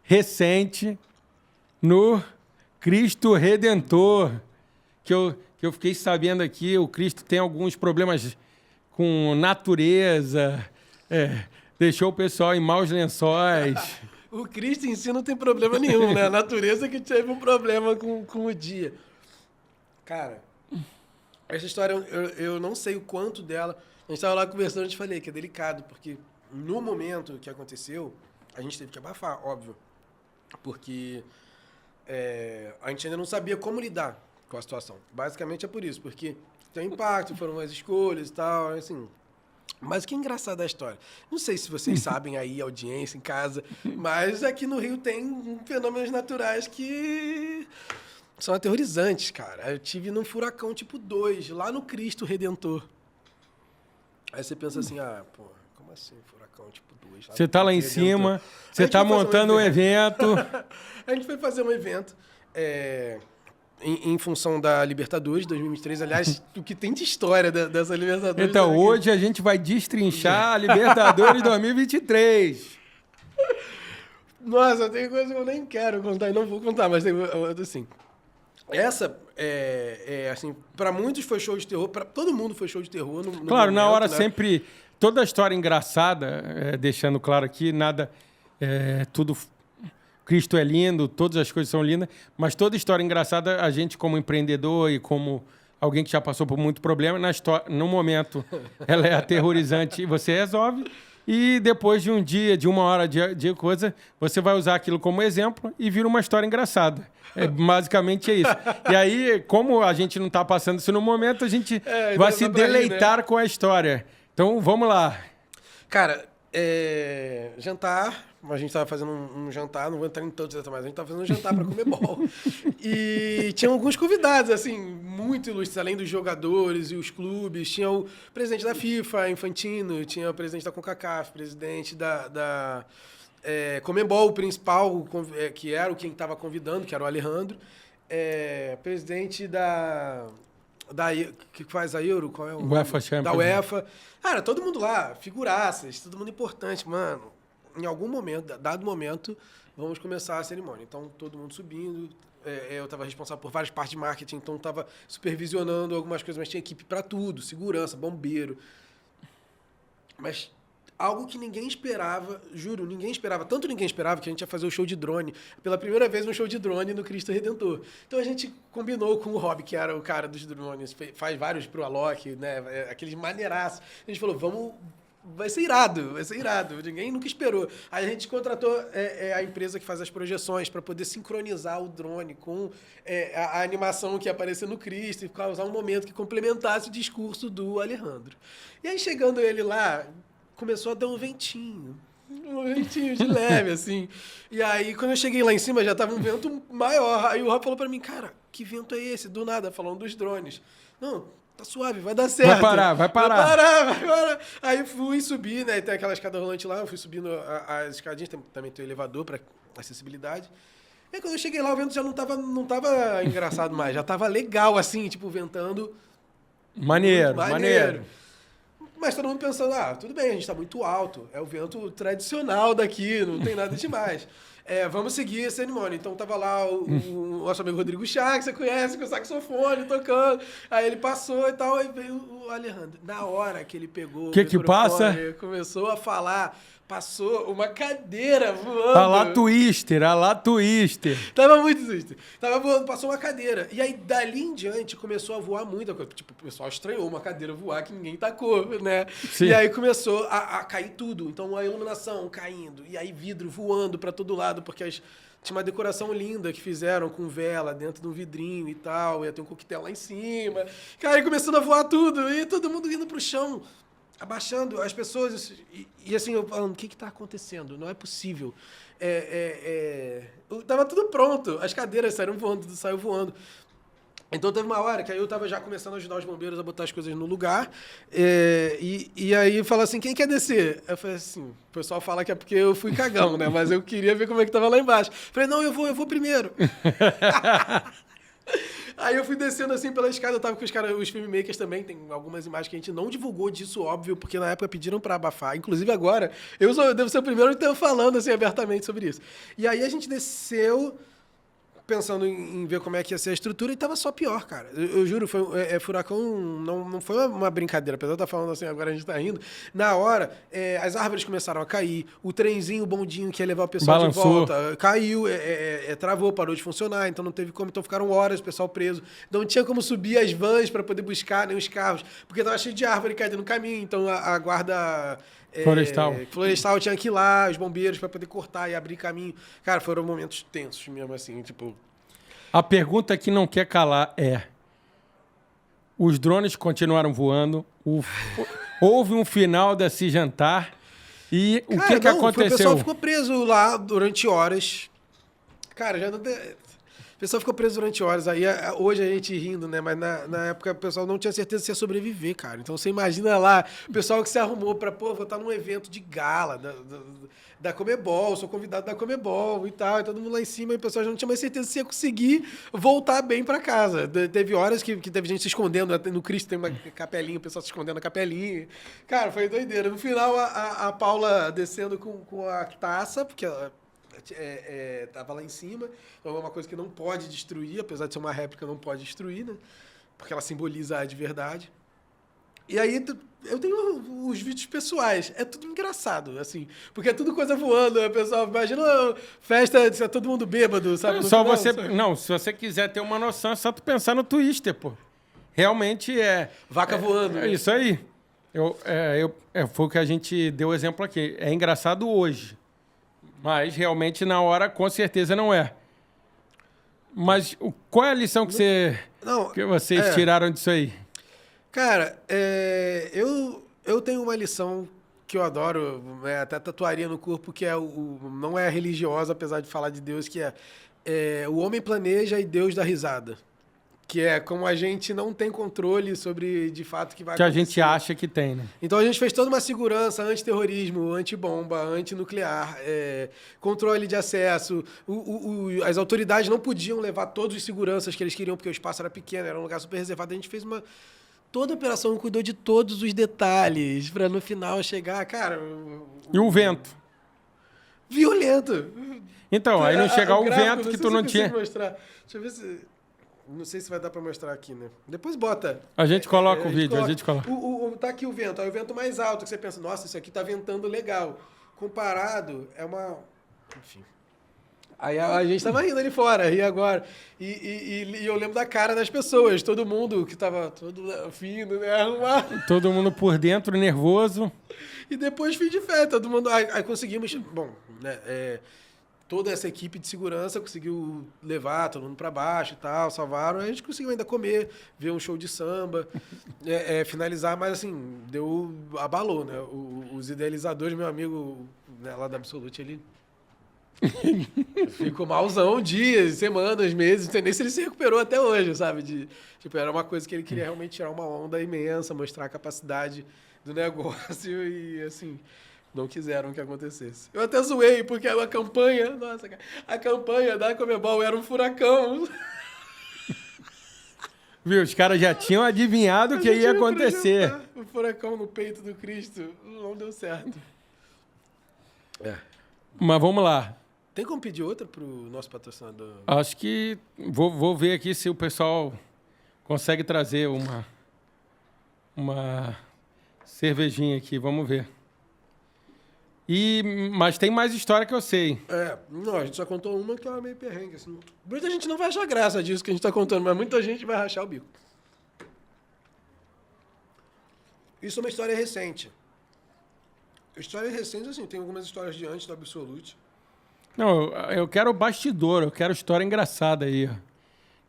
recente no Cristo Redentor, que eu fiquei sabendo aqui, o Cristo tem alguns problemas com natureza, deixou o pessoal em maus lençóis.
O Cristo em si não tem problema nenhum, né? A natureza que teve um problema com o dia. Cara, essa história, eu não sei o quanto dela... A gente estava lá conversando, a gente falei que é delicado, porque no momento que aconteceu, a gente teve que abafar, óbvio. Porque a gente ainda não sabia como lidar com a situação. Basicamente é por isso, porque tem impacto, foram as escolhas e tal, assim... Mas o que é engraçado da história? Não sei se vocês sabem aí, audiência em casa, mas aqui no Rio tem fenômenos naturais que são aterrorizantes, cara. Eu tive num furacão tipo 2, lá no Cristo Redentor. Aí você pensa assim, como assim furacão tipo 2?
Você tá lá em cima, você tá montando um evento.
A gente foi fazer um evento em função da Libertadores 2023. Aliás, o que tem de história dessa Libertadores...
Então, hoje a gente vai destrinchar a Libertadores 2023.
Nossa, tem coisa que eu nem quero contar e não vou contar, mas tem assim... Essa, assim, para muitos foi show de terror, para todo mundo foi show de terror. No
claro,
momento,
na hora
né?
sempre... Toda a história engraçada, deixando claro aqui, nada... tudo... Cristo é lindo, todas as coisas são lindas, mas toda história engraçada, a gente como empreendedor e como alguém que já passou por muito problema, no momento ela é aterrorizante e você resolve, e depois de um dia, de 1 hora de coisa, você vai usar aquilo como exemplo e vira uma história engraçada. Basicamente é isso. E aí, como a gente não está passando isso no momento, a gente vai se deleitar com a história. Então, vamos lá.
Cara, jantar, a gente estava fazendo um jantar, não vou entrar em todos os detalhes, mas a gente estava fazendo um jantar para comer bol. E tinha alguns convidados, assim, muito ilustres, além dos jogadores e os clubes. Tinha o presidente da FIFA, Infantino, tinha o presidente da CONCACAF, presidente da Comebol, o principal, que era quem estava convidando, que era o Alejandro. Presidente que faz a Euro, qual é o nome?
UEFA Champions.
Da UEFA. Cara, todo mundo lá, figuraças, todo mundo importante. Mano, em algum momento, dado momento, vamos começar a cerimônia. Então, todo mundo subindo. Eu estava responsável por várias partes de marketing, então estava supervisionando algumas coisas, mas tinha equipe para tudo, segurança, bombeiro. Mas algo que ninguém esperava, juro, ninguém esperava. Tanto ninguém esperava que a gente ia fazer o show de drone. Pela primeira vez, um show de drone no Cristo Redentor. Então a gente combinou com o Rob, que era o cara dos drones, faz vários pro Alok, né? Aqueles maneiraços. A gente falou, vamos... Vai ser irado. Ninguém nunca esperou. Aí a gente contratou a empresa que faz as projeções para poder sincronizar o drone com a animação que ia aparecer no Cristo e causar um momento que complementasse o discurso do Alejandro. E aí, chegando ele lá, começou a dar um ventinho de leve, assim. E aí, quando eu cheguei lá em cima, já tava um vento maior. Aí o Rob falou para mim, cara, que vento é esse? Do nada, falando dos drones. Não, tá suave, vai dar certo.
Vai parar.
Aí fui subir, né? Tem aquela escada rolante lá, eu fui subindo as escadinhas, também tem o elevador para acessibilidade. E aí, quando eu cheguei lá, o vento já não tava engraçado mais, já tava legal, assim, tipo, ventando.
Maneiro.
Mas todo mundo pensando, tudo bem, a gente tá muito alto, é o vento tradicional daqui, não tem nada demais. Vamos seguir a cerimônia. Então tava lá o nosso amigo Rodrigo Chá, que você conhece, com o saxofone tocando. Aí ele passou e tal, aí veio o Alejandro. Na hora que ele pegou
que passa?
Começou a falar, passou uma cadeira voando.
A lá Twister.
Tava muito twister. Tava voando, passou uma cadeira. E aí, dali em diante, começou a voar muita coisa. Tipo, o pessoal estranhou uma cadeira voar que ninguém tacou, né? Sim. E aí começou a cair tudo. Então, a iluminação caindo. E aí, vidro voando pra todo lado, porque tinha uma decoração linda que fizeram com vela dentro de um vidrinho e tal. Ia ter um coquetel lá em cima. Cara, aí começando a voar tudo. E todo mundo indo pro chão. Abaixando as pessoas e assim, eu falando, o que está acontecendo? Não é possível. Tava tudo pronto, as cadeiras saiu voando. Então teve uma hora que aí eu tava já começando a ajudar os bombeiros a botar as coisas no lugar. E aí fala assim, quem quer descer? Eu falei assim, o pessoal fala que é porque eu fui cagão, né? Mas eu queria ver como é que tava lá embaixo. Falei, não, eu vou primeiro. Aí eu fui descendo assim pela escada, eu tava com os filmmakers também, tem algumas imagens que a gente não divulgou disso, óbvio, porque na época pediram pra abafar. Inclusive agora, eu devo ser o primeiro que tô falando assim abertamente sobre isso. E aí a gente desceu, pensando em ver como é que ia ser a estrutura, e tava só pior, cara. Eu juro, furacão não foi uma brincadeira, apesar de eu estar falando assim, agora a gente tá rindo. Na hora, as árvores começaram a cair, o trenzinho, o bondinho que ia levar o pessoal de volta, caiu, travou, parou de funcionar, então não teve como, então ficaram horas o pessoal preso. Não tinha como subir as vans para poder buscar, nem os carros, porque tava cheio de árvore caída no caminho, então a guarda... Florestal tinha que ir lá, os bombeiros para poder cortar e abrir caminho. Cara, foram momentos tensos mesmo, assim, tipo...
A pergunta que não quer calar é... Os drones continuaram voando, houve um final desse jantar e o que aconteceu?
O pessoal ficou preso lá durante horas. Cara, já não... O pessoal ficou preso durante horas. Aí, hoje a gente rindo, né? Mas na época o pessoal não tinha certeza se ia sobreviver, cara. Então você imagina lá, o pessoal que se arrumou pra, vou estar num evento de gala da Comebol, sou convidado da Comebol e tal, e todo mundo lá em cima, e o pessoal já não tinha mais certeza se ia conseguir voltar bem pra casa. Teve horas que teve gente se escondendo, no Cristo tem uma capelinha, o pessoal se escondendo na capelinha. Cara, foi doideira. No final, a Paula descendo com a taça, porque ela... tava lá em cima, então é uma coisa que não pode destruir, apesar de ser uma réplica, não pode destruir, né? Porque ela simboliza a de verdade. E aí eu tenho os vídeos pessoais, é tudo engraçado, assim, porque é tudo coisa voando, o pessoal imagina festa, todo mundo bêbado, sabe?
Se você quiser ter uma noção, é só tu pensar no Twister, pô. Realmente
vaca voando.
É isso aí. Foi o que a gente deu exemplo aqui. É engraçado hoje, mas realmente na hora com certeza não é. Mas qual é a lição que vocês tiraram disso aí?
Cara, eu tenho uma lição que eu adoro, até tatuaria no corpo, que não é religiosa, apesar de falar de Deus, que é o homem planeja e Deus dá risada. Que é como a gente não tem controle sobre, de fato, o que vai acontecer.
Que a gente acha que tem, né?
Então a gente fez toda uma segurança, antiterrorismo, antibomba, antinuclear, controle de acesso. As autoridades não podiam levar todos os seguranças que eles queriam, porque o espaço era pequeno, era um lugar super reservado. A gente fez toda a operação, cuidou de todos os detalhes, para no final chegar, cara...
E o vento?
Violento.
Então, aí não chegar o vento que tu não tinha...
Mostrar. Deixa eu ver se... Não sei se vai dar pra mostrar aqui, né? Depois bota.
A gente coloca o vídeo, a gente coloca.
Tá aqui o vento. Aí o vento mais alto, que você pensa, nossa, isso aqui tá ventando legal. Comparado, é uma... Enfim. Aí a gente tava rindo ali fora, e agora? E eu lembro da cara das pessoas, todo mundo que tava todo fino, né? Arrumado.
Todo mundo por dentro, nervoso.
E depois fim de fé, todo mundo... Aí conseguimos... Bom, né? Toda essa equipe de segurança conseguiu levar todo mundo para baixo e tal, salvaram. A gente conseguiu ainda comer, ver um show de samba, finalizar, mas assim, abalou, né? Os idealizadores, meu amigo, né, lá da Absolute, ele ficou malzão dias, semanas, meses, não sei nem se ele se recuperou até hoje, sabe? Tipo, era uma coisa que ele queria realmente tirar uma onda imensa, mostrar a capacidade do negócio e, assim... Não quiseram que acontecesse. Eu até zoei, porque a campanha... Nossa, cara, a campanha da Conmebol era um furacão.
Viu? Os caras já tinham adivinhado o que ia acontecer.
O furacão no peito do Cristo não deu certo.
Mas vamos lá.
Tem como pedir outra pro nosso patrocinador?
Acho que... Vou ver aqui se o pessoal consegue trazer uma cervejinha aqui. Vamos ver. Mas tem mais história que eu sei.
Não, a gente só contou uma que tava meio perrengue. Assim. Muita gente não vai achar graça disso que a gente tá contando, mas muita gente vai rachar o bico. Isso é uma história recente. História recente, assim, tem algumas histórias de antes do Absolute.
Não, eu quero bastidor, eu quero história engraçada aí.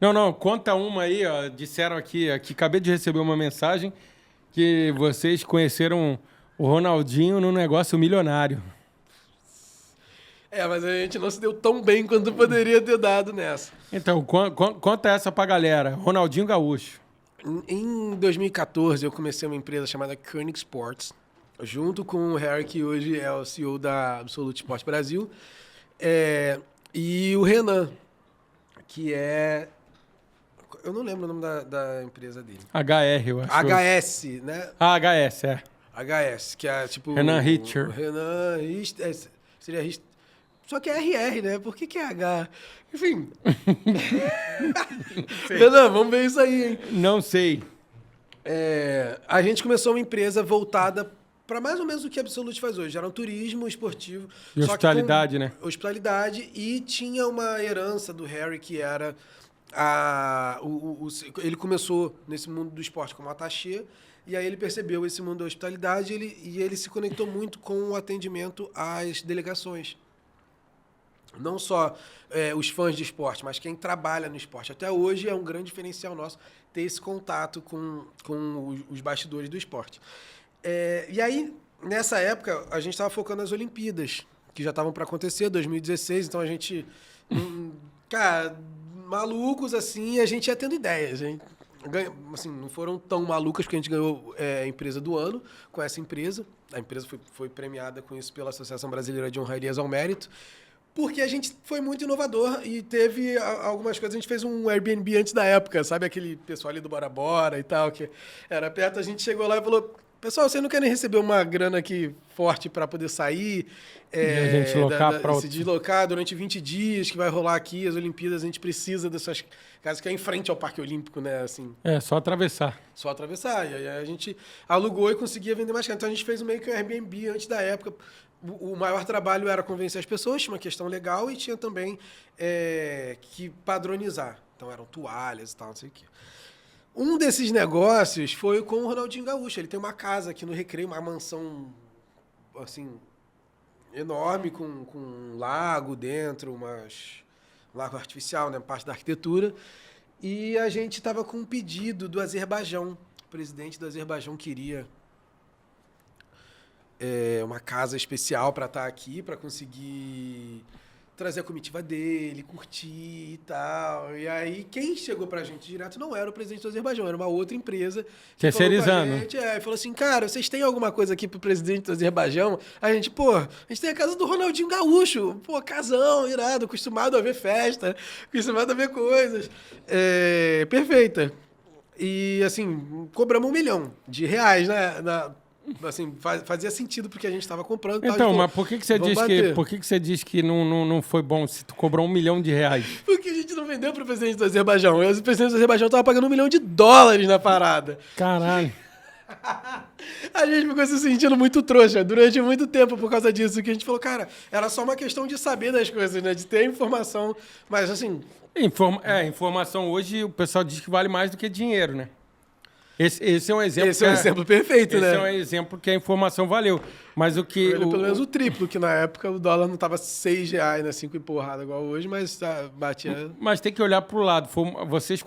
Não, conta uma aí, ó. Disseram aqui, acabei de receber uma mensagem que vocês conheceram... O Ronaldinho num negócio milionário.
Mas a gente não se deu tão bem quanto poderia ter dado nessa.
Então, conta essa pra galera. Ronaldinho Gaúcho.
Em 2014, eu comecei uma empresa chamada Koenig Sports, junto com o Harry, que hoje é o CEO da Absolute Sport Brasil, e o Renan, que é... Eu não lembro o nome da empresa dele.
HR, eu acho.
HS, né?
HS,
HS, que é tipo...
Renan Richter.
Renan Richter, seria Richter. Só que é RR, né? Por que é H? Enfim. Renan, vamos ver isso aí, hein?
Não sei.
A gente começou uma empresa voltada para mais ou menos o que a Absolute faz hoje. Era um turismo esportivo.
E hospitalidade, né?
Hospitalidade. E tinha uma herança do Harry, que era... ele começou nesse mundo do esporte como attaché. E aí ele percebeu esse mundo da hospitalidade e ele se conectou muito com o atendimento às delegações. Não só os fãs de esporte, mas quem trabalha no esporte. Até hoje é um grande diferencial nosso ter esse contato com os bastidores do esporte. E aí, nessa época, a gente estava focando nas Olimpíadas, que já estavam para acontecer, 2016. Então a gente... cara, malucos assim, a gente ia tendo ideias, hein? Assim, não foram tão malucas, porque a gente ganhou a empresa do ano com essa empresa. A empresa foi premiada com isso pela Associação Brasileira de Honrarias ao Mérito, porque a gente foi muito inovador e teve algumas coisas. A gente fez um Airbnb antes da época, sabe? Aquele pessoal ali do Bora Bora e tal, que era perto. A gente chegou lá e falou... Pessoal, vocês não querem receber uma grana aqui forte para poder sair?
E a gente
se deslocar durante 20 dias, que vai rolar aqui as Olimpíadas, a gente precisa dessas casas que é em frente ao Parque Olímpico, né? Assim,
só atravessar.
Só atravessar. E aí a gente alugou e conseguia vender mais caro. Então a gente fez meio que um Airbnb antes da época. O maior trabalho era convencer as pessoas, tinha uma questão legal e tinha também que padronizar. Então eram toalhas e tal, não sei o quê. Um desses negócios foi com o Ronaldinho Gaúcho. Ele tem uma casa aqui no Recreio, uma mansão, assim, enorme, com um lago dentro, um lago artificial, né? Parte da arquitetura. E a gente estava com um pedido do Azerbaijão. O presidente do Azerbaijão queria uma casa especial para estar aqui, para conseguir trazer a comitiva dele, curtir e tal. E aí, quem chegou pra gente direto não era o presidente do Azerbaijão, era uma outra empresa.
Terceirizando.
E falou assim, cara, vocês têm alguma coisa aqui pro presidente do Azerbaijão? A gente tem a casa do Ronaldinho Gaúcho. Pô, casão, irado, acostumado a ver festa, acostumado a ver coisas. Perfeita. E, assim, cobramos R$1 milhão, né? Assim, fazia sentido porque a gente estava comprando.
Então, mas por que você diz que não foi bom se tu cobrou R$1 milhão?
Porque a gente não vendeu para o presidente do Azerbaijão. O presidente do Azerbaijão estava pagando $1 milhão na parada.
Caralho.
A gente ficou se sentindo muito trouxa durante muito tempo por causa disso. Que a gente falou, cara, era só uma questão de saber das coisas, né? De ter informação. Mas, assim...
Informação hoje o pessoal diz que vale mais do que dinheiro, né? Esse é um exemplo.
Esse é um exemplo perfeito, né?
Esse é um exemplo que a informação valeu. Mas o que.
Valeu pelo menos o triplo, que na época o dólar não estava R$6, né? 5 e porrada igual hoje, mas batia.
Mas tem que olhar pro lado. Vocês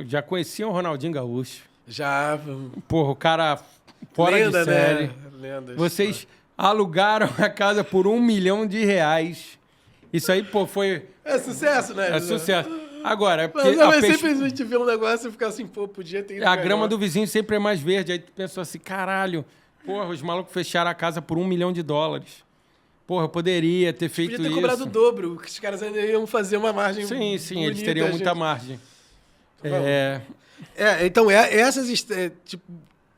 já conheciam o Ronaldinho Gaúcho?
Já.
Porra, o cara fora
Lenda,
de série.
né? Lenda.
Vocês alugaram a casa por R$1 milhão. Isso aí, foi.
É sucesso, né?
É sucesso. Agora,
mas sempre a gente vê um negócio e fica assim, podia ter ido
a grama do vizinho sempre é mais verde. Aí tu pensou assim, caralho, os malucos fecharam a casa por $1 milhão. Porra, eu poderia ter feito isso.
Podia ter cobrado o dobro, que os caras ainda iam fazer uma margem
Sim,
bonita,
eles teriam muita margem.
Então,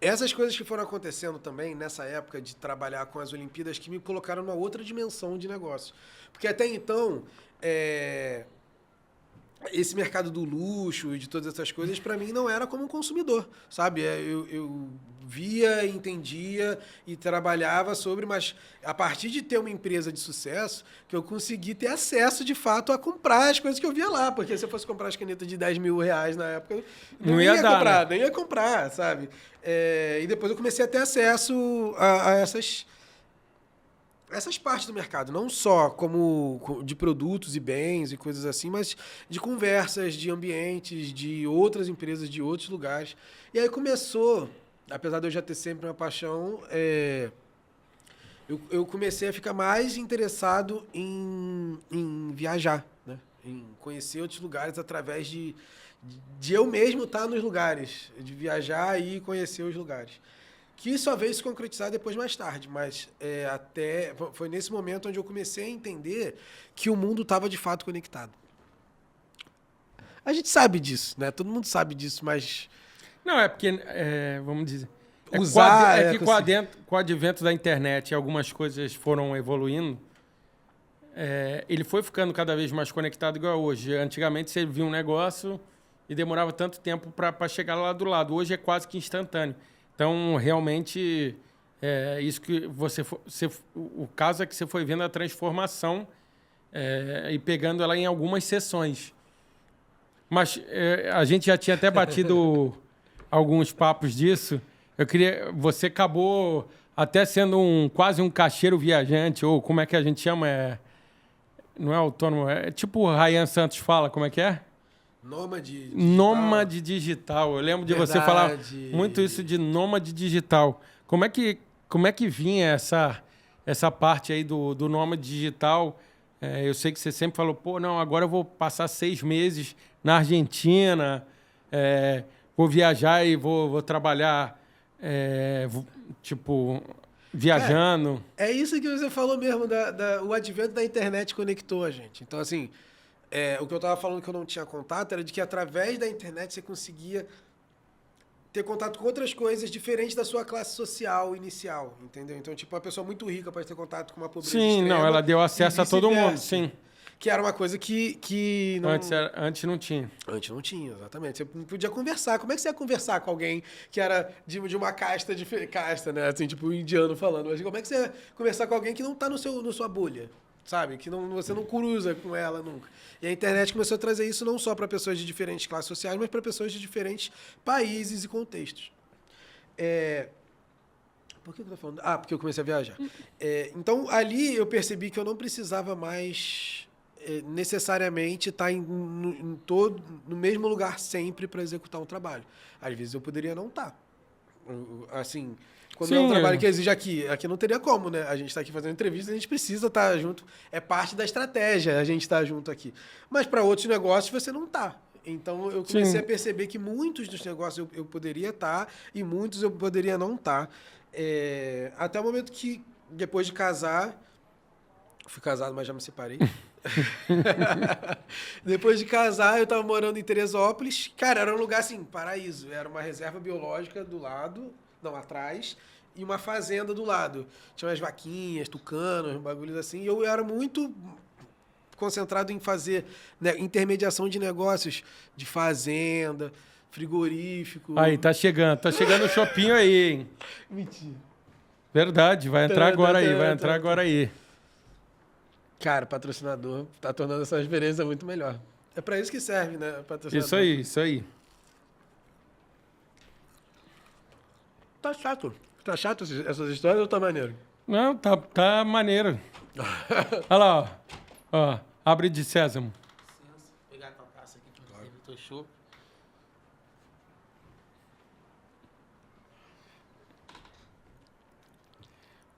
essas coisas que foram acontecendo também nessa época de trabalhar com as Olimpíadas que me colocaram numa outra dimensão de negócio. Porque até então... esse mercado do luxo e de todas essas coisas, para mim, não era como um consumidor, sabe? Eu via, entendia e trabalhava sobre, mas a partir de ter uma empresa de sucesso, que eu consegui ter acesso, de fato, a comprar as coisas que eu via lá. Porque se eu fosse comprar as canetas de R$10 mil na época, não ia comprar, né? Nem ia comprar, sabe? E depois eu comecei a ter acesso a essas partes do mercado, não só como de produtos e bens e coisas assim, mas de conversas, de ambientes, de outras empresas, de outros lugares. E aí começou, apesar de eu já ter sempre uma paixão, eu comecei a ficar mais interessado em viajar, né? Em conhecer outros lugares através de eu mesmo estar nos lugares, de viajar e conhecer os lugares. Que só veio se concretizar depois, mais tarde, mas foi nesse momento onde eu comecei a entender que o mundo estava de fato conectado. A gente sabe disso, né? Todo mundo sabe disso, mas...
Não, é porque, vamos dizer... Com o advento da internet, algumas coisas foram evoluindo. Ele foi ficando cada vez mais conectado igual hoje. Antigamente você via um negócio e demorava tanto tempo para chegar lá do lado. Hoje é quase que instantâneo. Então, realmente, isso que o caso é que você foi vendo a transformação e pegando ela em algumas sessões. Mas a gente já tinha até batido alguns papos disso. Você acabou até sendo quase um caixeiro viajante, ou como é que a gente chama? Não é autônomo, é tipo o Ryan Santos fala, como é que é? Nômade digital. Eu lembro de você falar muito isso de nômade digital. Como é que vinha essa parte aí do nômade digital? Eu sei que você sempre falou, agora eu vou passar 6 meses na Argentina, vou viajar e vou trabalhar, viajando.
É isso que você falou mesmo, o advento da internet conectou a gente. Então, assim... o que eu estava falando que eu não tinha contato era de que através da internet você conseguia ter contato com outras coisas diferentes da sua classe social inicial, entendeu? Então, tipo, uma pessoa muito rica pode ter contato com uma pobreza extrema.
Sim, ela deu acesso a todo mundo, sim.
Que era uma coisa que não...
Antes não tinha.
Antes não tinha, exatamente. Você não podia conversar. Como é que você ia conversar com alguém que era de uma casta diferente? Casta, né? Assim, tipo, um indiano falando. Mas como é que você ia conversar com alguém que não está na sua bolha? sabe? Que você não cruza com ela nunca. E a internet começou a trazer isso não só para pessoas de diferentes classes sociais, mas para pessoas de diferentes países e contextos. Por que eu tô falando? Porque eu comecei a viajar. Então, ali eu percebi que eu não precisava mais necessariamente estar no mesmo lugar sempre para executar um trabalho. Às vezes eu poderia não estar. Assim, quando é um trabalho que exige aqui não teria como, né? A gente está aqui fazendo entrevista, a gente precisa estar junto. É parte da estratégia a gente estar junto aqui. Mas para outros negócios você não está. Então eu comecei a perceber que muitos dos negócios eu poderia estar e muitos eu poderia não estar. Até o momento que, depois de casar... Fui casado, mas já me separei. Depois de casar, eu estava morando em Teresópolis. Cara, era um lugar assim, paraíso. Era uma reserva biológica do lado, não, atrás, e uma fazenda do lado. Tinha umas vaquinhas, tucanos, bagulhos assim. E eu era muito concentrado em fazer, né, intermediação de negócios de fazenda, frigorífico.
Aí, tá chegando o shopping aí, hein?
Mentira.
Verdade, vai entrar agora aí.
Cara, patrocinador tá tornando essa experiência muito melhor. É pra isso que serve, né? Patrocinador.
Isso aí.
Tá chato. Tá chato essas histórias ou tá maneiro?
Não, tá maneiro. Olha lá, ó. Abre de sésamo.
Vou pegar a tua taça aqui, que eu tô show.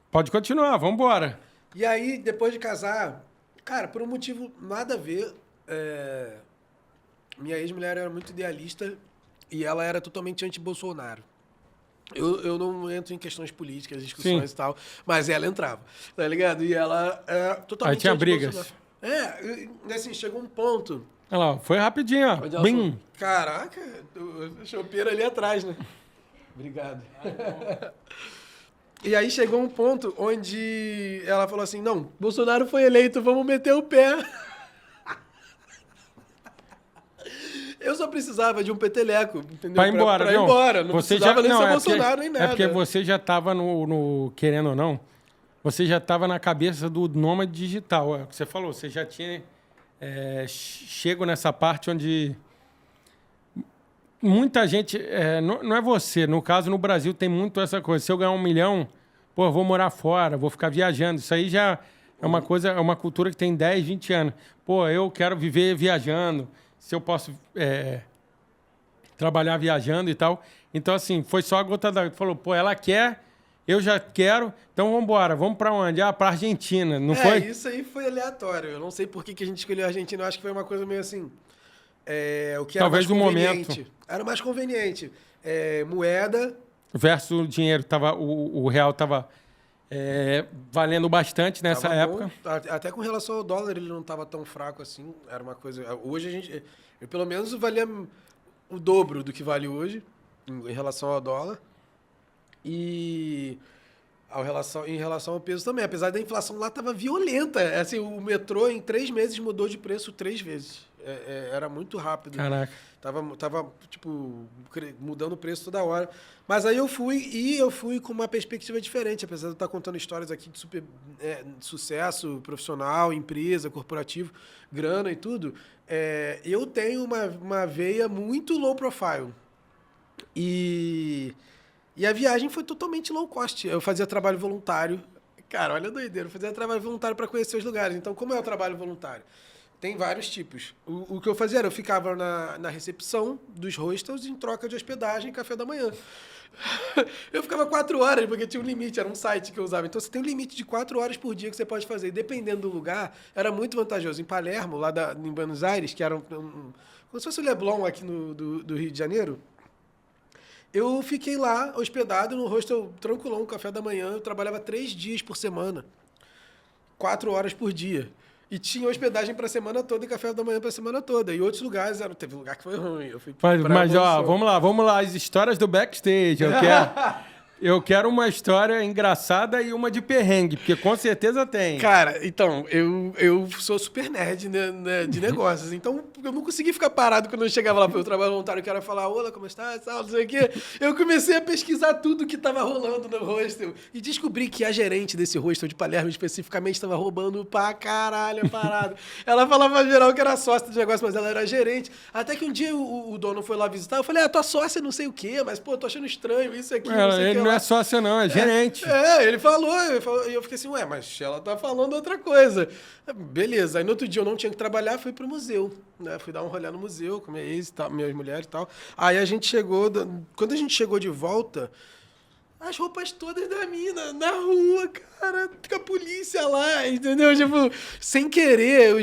Pode continuar, vambora.
E aí, depois de casar, cara, por um motivo nada a ver, minha ex-mulher era muito idealista e ela era totalmente anti-Bolsonaro. Eu não entro em questões políticas, discussões e tal, mas ela entrava, tá ligado? E ela é totalmente
aí tinha brigas.
Assim, chegou um ponto...
Olha lá, foi rapidinho, ó. Bim.
Caraca, o chopeiro ali atrás, né? Obrigado. E aí chegou um ponto onde ela falou assim, não, Bolsonaro foi eleito, vamos meter o pé. Eu só precisava de um peteleco, entendeu?
Pra ir embora,
pra ir embora. Não
você
precisava nem ser
é
Bolsonaro
porque,
nem nada.
É porque você já tava querendo ou não, você já tava na cabeça do nômade digital. É o que você falou, você já tinha chego nessa parte onde muita gente, não é você, no caso no Brasil tem muito essa coisa, se eu ganhar 1 milhão, pô, eu vou morar fora, vou ficar viajando, isso aí já é uma coisa, é uma cultura que tem 10, 20 anos. Pô, eu quero viver viajando, se eu posso trabalhar viajando e tal. Então, assim, foi só a gota d'água. Falou, pô, ela quer, eu já quero, então vamos embora. Vamos pra onde? Pra Argentina, não foi?
Isso aí foi aleatório. Eu não sei por que a gente escolheu a Argentina, eu acho que foi uma coisa meio assim... o que era
talvez
mais
no
conveniente.
momento.
Era mais conveniente. Moeda...
Versus o dinheiro, o real estava valendo bastante nessa época.
Bom. Até com relação ao dólar, ele não estava tão fraco assim. Era uma coisa... Hoje eu pelo menos valia o dobro do que vale hoje em relação ao dólar. E em relação ao peso também. Apesar da inflação lá estava violenta. Assim, o metrô em 3 meses mudou de preço 3 vezes. Era muito rápido.
Caraca.
Tava, tipo, mudando o preço toda hora. Mas aí eu fui com uma perspectiva diferente. Apesar de eu estar contando histórias aqui de sucesso profissional, empresa, corporativo, grana e tudo, eu tenho uma veia muito low profile. E a viagem foi totalmente low cost. Eu fazia trabalho voluntário. Cara, olha a doideira. Eu fazia trabalho voluntário para conhecer os lugares. Então, como é o trabalho voluntário? Tem vários tipos. O que eu fazia era, eu ficava na recepção dos hostels em troca de hospedagem e café da manhã. Eu ficava 4 horas, porque tinha um limite, era um site que eu usava. Então você tem um limite de 4 horas por dia que você pode fazer. Dependendo do lugar, era muito vantajoso. Em Palermo, lá em Buenos Aires, que era como se fosse o Leblon aqui do Rio de Janeiro, eu fiquei lá, hospedado no hostel tranquilão, café da manhã. Eu trabalhava 3 dias por semana, 4 horas por dia. E tinha hospedagem para a semana toda e café da manhã para a semana toda. E outros lugares, teve lugar que foi ruim. Eu fui
mas ó, vamos lá, as histórias do backstage, eu quero. Eu quero uma história engraçada e uma de perrengue, porque com certeza tem.
Cara, então, eu sou super nerd né, de negócios, então eu não consegui ficar parado quando eu chegava lá para o trabalho voluntário, que era falar, olá, como está, não sei o quê. Eu comecei a pesquisar tudo que estava rolando no hostel e descobri que a gerente desse hostel de Palermo especificamente estava roubando pra caralho a parada. Ela falava geral que era sócia do negócio, mas ela era gerente. Até que um dia o dono foi lá visitar, eu falei, tua sócia não sei o quê, mas pô, tô achando estranho isso aqui, não sei o que
Ele não é sócio não, é gerente.
Ele falou, e eu fiquei assim, ué, mas ela tá falando outra coisa. Beleza, aí no outro dia eu não tinha que trabalhar, fui pro museu, né? Fui dar um rolê no museu com minha ex e tal, minhas mulheres e tal. Aí a gente chegou, quando a gente chegou de volta, as roupas todas da mina na rua, cara, com a polícia lá, entendeu? Tipo, sem querer,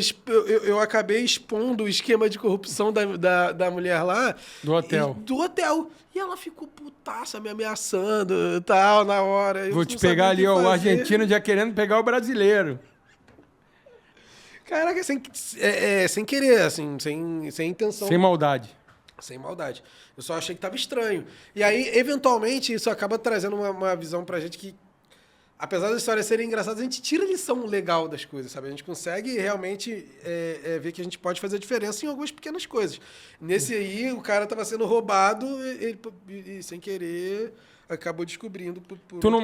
eu acabei expondo o esquema de corrupção da mulher lá.
Do hotel.
Do hotel. E ela ficou putaça, me ameaçando e tal, na hora.
Vou te pegar ali, ó, o argentino já querendo pegar o brasileiro.
Caraca, sem querer, assim, sem intenção.
Sem maldade.
Sem maldade. Eu só achei que tava estranho. E aí, eventualmente, isso acaba trazendo uma visão pra gente que, apesar das histórias serem engraçadas, a gente tira a lição legal das coisas, sabe? A gente consegue realmente ver que a gente pode fazer a diferença em algumas pequenas coisas. Nesse aí, o cara tava sendo roubado e sem querer, acabou descobrindo.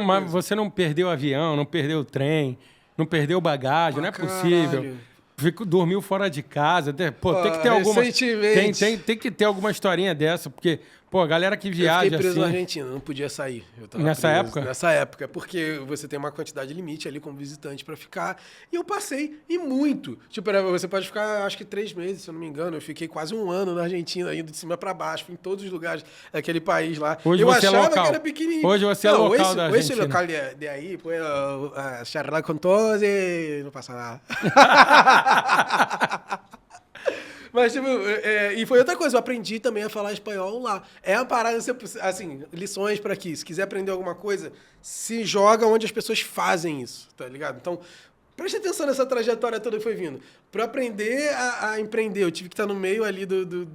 Mas você não perdeu o avião, não perdeu o trem, não perdeu bagagem, não é possível. Dormiu fora de casa. Pô, tem que ter alguma. Tem que ter alguma historinha dessa, porque, pô, a galera que viaja.
Eu fiquei preso
assim,
na Argentina, não podia sair.
Nessa época?
Nessa época, porque você tem uma quantidade limite ali como visitante pra ficar. E eu passei, e muito. Tipo, você pode ficar, acho que 3 meses, se eu não me engano. Eu fiquei quase 1 ano na Argentina, indo de cima pra baixo, em todos os lugares daquele país lá.
Hoje
eu
você
achava
é local.
que era pequenininho.
Hoje você é local da Argentina.
Esse local de aí, pues, charlar com todos e não passa nada. Mas, tipo, e foi outra coisa, eu aprendi também a falar espanhol lá. É uma parada, assim, lições pra aqui. Se quiser aprender alguma coisa, se joga onde as pessoas fazem isso, tá ligado? Então, preste atenção nessa trajetória toda que foi vindo. Pra aprender a empreender, eu tive que estar no meio ali do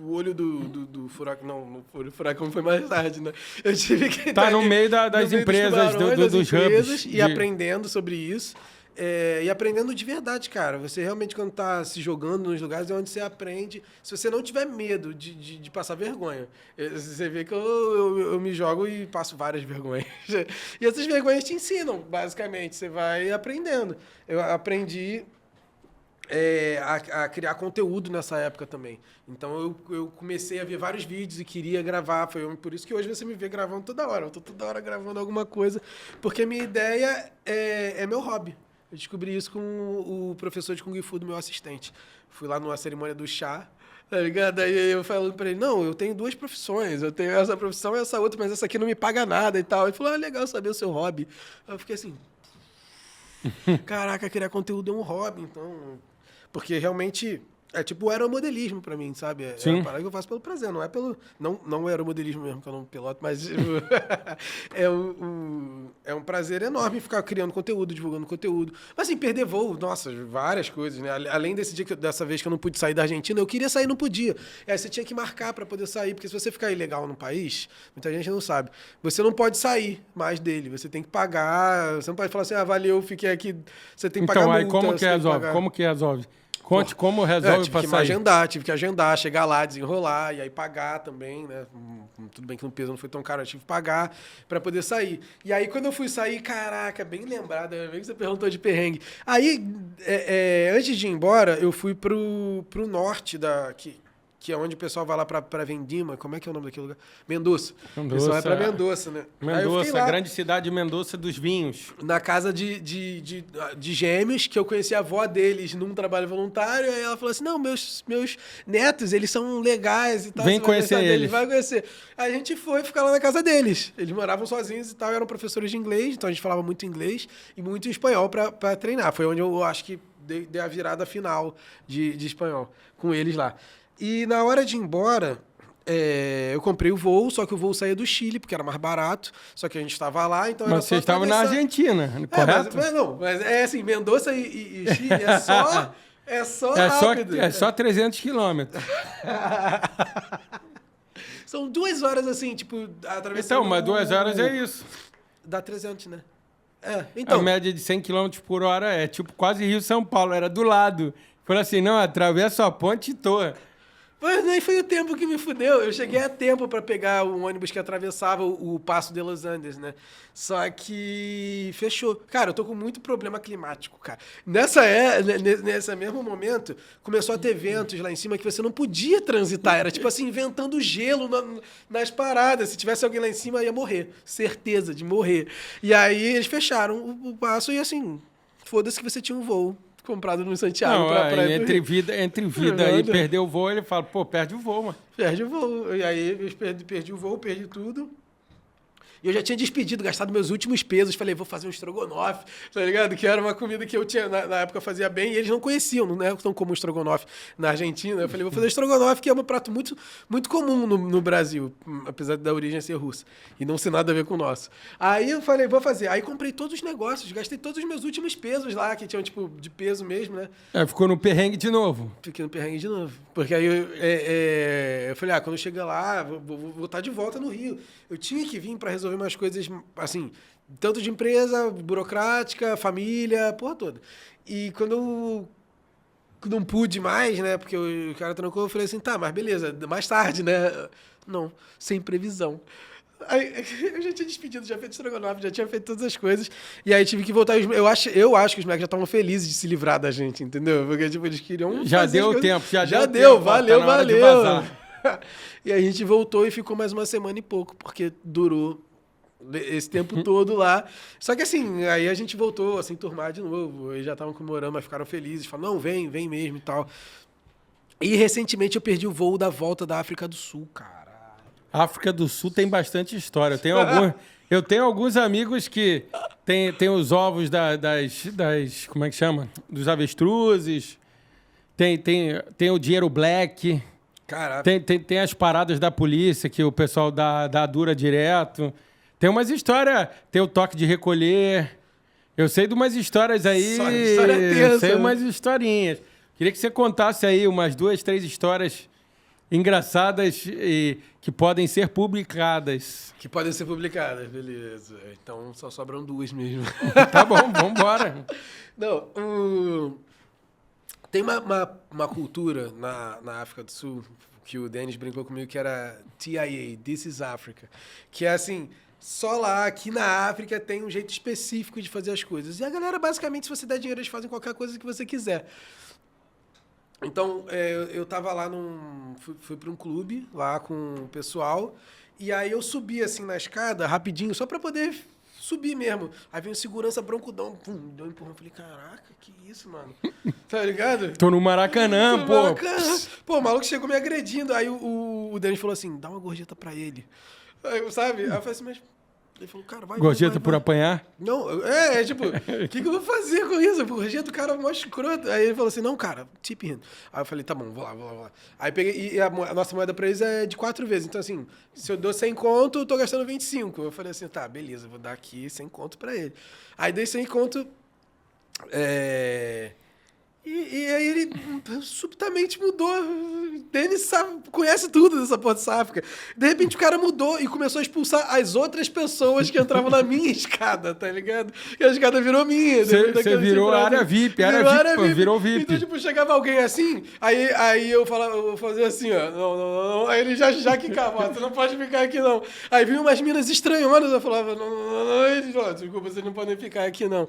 olho do furacão. Não, o furacão foi mais tarde, né? Eu tive que
estar no meio das empresas, dos hubs.
E aprendendo sobre isso. E aprendendo de verdade, cara. Você realmente, quando tá se jogando nos lugares, é onde você aprende. Se você não tiver medo de passar vergonha. Você vê que eu me jogo e passo várias vergonhas. E essas vergonhas te ensinam, basicamente. Você vai aprendendo. Eu aprendi a criar conteúdo nessa época também. Então, eu comecei a ver vários vídeos e queria gravar. Foi por isso que hoje você me vê gravando toda hora. Eu tô toda hora gravando alguma coisa. Porque a minha ideia é meu hobby. Eu descobri isso com o professor de Kung Fu do meu assistente. Fui lá numa cerimônia do chá, tá ligado? Aí eu falando pra ele, não, eu tenho 2 profissões. Eu tenho essa profissão e essa outra, mas essa aqui não me paga nada e tal. Ele falou, legal saber o seu hobby. Eu fiquei assim, caraca, criar conteúdo é um hobby, então... Porque realmente... É tipo o aeromodelismo pra mim, sabe? É uma parada que eu faço pelo prazer, não é pelo... Não o aeromodelismo mesmo, que eu não piloto, mas é um prazer enorme ficar criando conteúdo, divulgando conteúdo. Mas assim, perder voo, nossa, várias coisas, né? Além dessa vez que eu não pude sair da Argentina, eu queria sair e não podia. Aí você tinha que marcar pra poder sair, porque se você ficar ilegal no país, muita gente não sabe, você não pode sair mais dele, você tem que pagar, você não pode falar assim, valeu, fiquei aqui, você tem que pagar multa.
Então, aí como que resolve? Conte como resolve pra sair.
Tive que agendar, chegar lá, desenrolar, e aí pagar também, né? Tudo bem que no peso não foi tão caro, eu tive que pagar pra poder sair. E aí, quando eu fui sair, caraca, bem lembrado, bem que você perguntou de perrengue. Aí, antes de ir embora, eu fui pro norte que é onde o pessoal vai lá pra Vendima. Como é que é o nome daquele lugar? Mendoza. O pessoal vai pra Mendoza, né?
Mendoza, a grande cidade de Mendoza dos vinhos.
Na casa de gêmeos, que eu conheci a avó deles num trabalho voluntário. Aí ela falou assim, não, meus netos, eles são legais e tal.
Vem conhecer eles.
Vai conhecer. Aí a gente foi ficar lá na casa deles. Eles moravam sozinhos e tal, eram professores de inglês. Então a gente falava muito inglês e muito espanhol pra treinar. Foi onde eu acho que dei a virada final de espanhol com eles lá. E na hora de ir embora, eu comprei o voo, só que o voo saía do Chile, porque era mais barato, só que a gente estava lá, então...
Mas você estava na Argentina, correto?
Mas é assim, Mendoza e Chile é só rápido.
É só 300 quilômetros.
São 2 horas, assim, tipo, atravessando...
Então, mas 2 horas é isso.
Dá 300, né?
A
Então...
média de 100 km por hora é tipo quase Rio-São Paulo, era do lado. Falei assim, não, atravessa a ponte e toa.
Mas nem foi o tempo que me fudeu. Eu cheguei a tempo pra pegar um ônibus que atravessava o Passo de Los Andes, né? Só que fechou. Cara, eu tô com muito problema climático, cara. Nesse mesmo momento, começou a ter ventos lá em cima que você não podia transitar. Era tipo assim, inventando gelo nas paradas. Se tivesse alguém lá em cima, ia morrer. Certeza de morrer. E aí eles fecharam o passo e assim, foda-se que você tinha um voo comprado no Santiago
Não,
pra praia do
entre
Rio.
vida e perder o voo, ele fala, pô, perde o voo, mano.
Perde o voo. E aí eu perdi o voo, perdi tudo. E eu já tinha despedido, gastado meus últimos pesos. Falei, vou fazer um estrogonofe, tá ligado? Que era uma comida que eu tinha, na época, fazia bem. E eles não conheciam, não é tão comum estrogonofe na Argentina. Eu falei, vou fazer estrogonofe, que é um prato muito, muito comum no Brasil, apesar da origem ser russa. E não ser nada a ver com o nosso. Aí eu falei, vou fazer. Aí comprei todos os negócios, gastei todos os meus últimos pesos lá, que tinham, tipo, de peso mesmo, né?
Ficou no perrengue de novo.
Fiquei no perrengue de novo. Porque aí eu falei, quando eu chegar lá, vou estar de volta no Rio. Eu tinha que vir para resolver umas coisas, assim, tanto de empresa, burocrática, família, porra toda. E quando eu não pude mais, né, porque o cara trancou, eu falei assim, tá, mas beleza, mais tarde, né? Não, sem previsão. Aí, eu já tinha despedido, já feito estrogonofe, já tinha feito todas as coisas. E aí tive que voltar. Eu acho que os moleques já estavam felizes de se livrar da gente, entendeu? Porque tipo, eles queriam.
Já
fazer
deu
as coisas.
tempo, já deu
deu,
tempo,
valeu,
tá na hora de
valeu.
vazar.
E aí a gente voltou e ficou mais uma semana e pouco, porque durou esse tempo todo lá. Só que assim, aí a gente voltou a se enturmar de novo. Eles já estavam comemorando, mas ficaram felizes. Falaram, não, vem mesmo e tal. E recentemente eu perdi o voo da volta da África do Sul, cara.
África do Sul tem bastante história. Eu tenho alguns amigos que tem os ovos das. Como é que chama? Dos avestruzes. Tem o dinheiro black.
Caraca.
Tem as paradas da polícia que o pessoal dá dura direto. Tem umas histórias. Tem o toque de recolher. Eu sei de umas histórias aí.
Só história tensa,
sei
né?
umas historinhas. Queria que você contasse aí umas 2, 3 histórias engraçadas e que podem ser publicadas.
Que podem ser publicadas, beleza. Então só sobram 2 mesmo.
Tá bom, vambora.
Não, tem uma cultura na África do Sul que o Denis brincou comigo que era TIA, This is Africa. Que é assim, só lá, aqui na África, tem um jeito específico de fazer as coisas. E a galera, basicamente, se você der dinheiro, eles fazem qualquer coisa que você quiser. Então, eu tava lá fui para um clube, lá com o pessoal, e aí eu subi, assim, na escada, rapidinho, só para poder subir mesmo. Aí veio um segurança broncudão, pum, deu um empurrão. Eu falei, caraca, que isso, mano? Tá ligado?
Tô no Maracanã, pô.
Maracanã. Pô, o maluco chegou me agredindo. Aí o Denis falou assim, dá uma gorjeta pra ele. Aí, sabe? Aí eu falei assim, mas... Ele falou, cara, vai.
Gorjeta por apanhar?
Não, tipo, o que eu vou fazer com isso? Gorjeta, o cara é mó escroto. Aí ele falou assim, não, cara, tip him. Aí eu falei, tá bom, vou lá. Aí peguei, e a nossa moeda pra eles é de 4 vezes. Então, assim, se eu dou 100 conto, eu tô gastando 25. Eu falei assim, tá, beleza, vou dar aqui 100 conto pra ele. Aí dei 100 conto, E aí ele subitamente mudou. Denis conhece tudo dessa porra de África. De repente o cara mudou e começou a expulsar as outras pessoas que entravam na minha escada, tá ligado? E a escada virou minha.
Você virou área VIP, virou VIP.
Então, tipo, chegava alguém assim, aí eu fazia assim, ó. Não. Aí ele já quicava, ó, você não pode ficar aqui não. Aí vinham umas minas estranhonas, eu falava, não. Eles falavam, desculpa, vocês não podem ficar aqui não.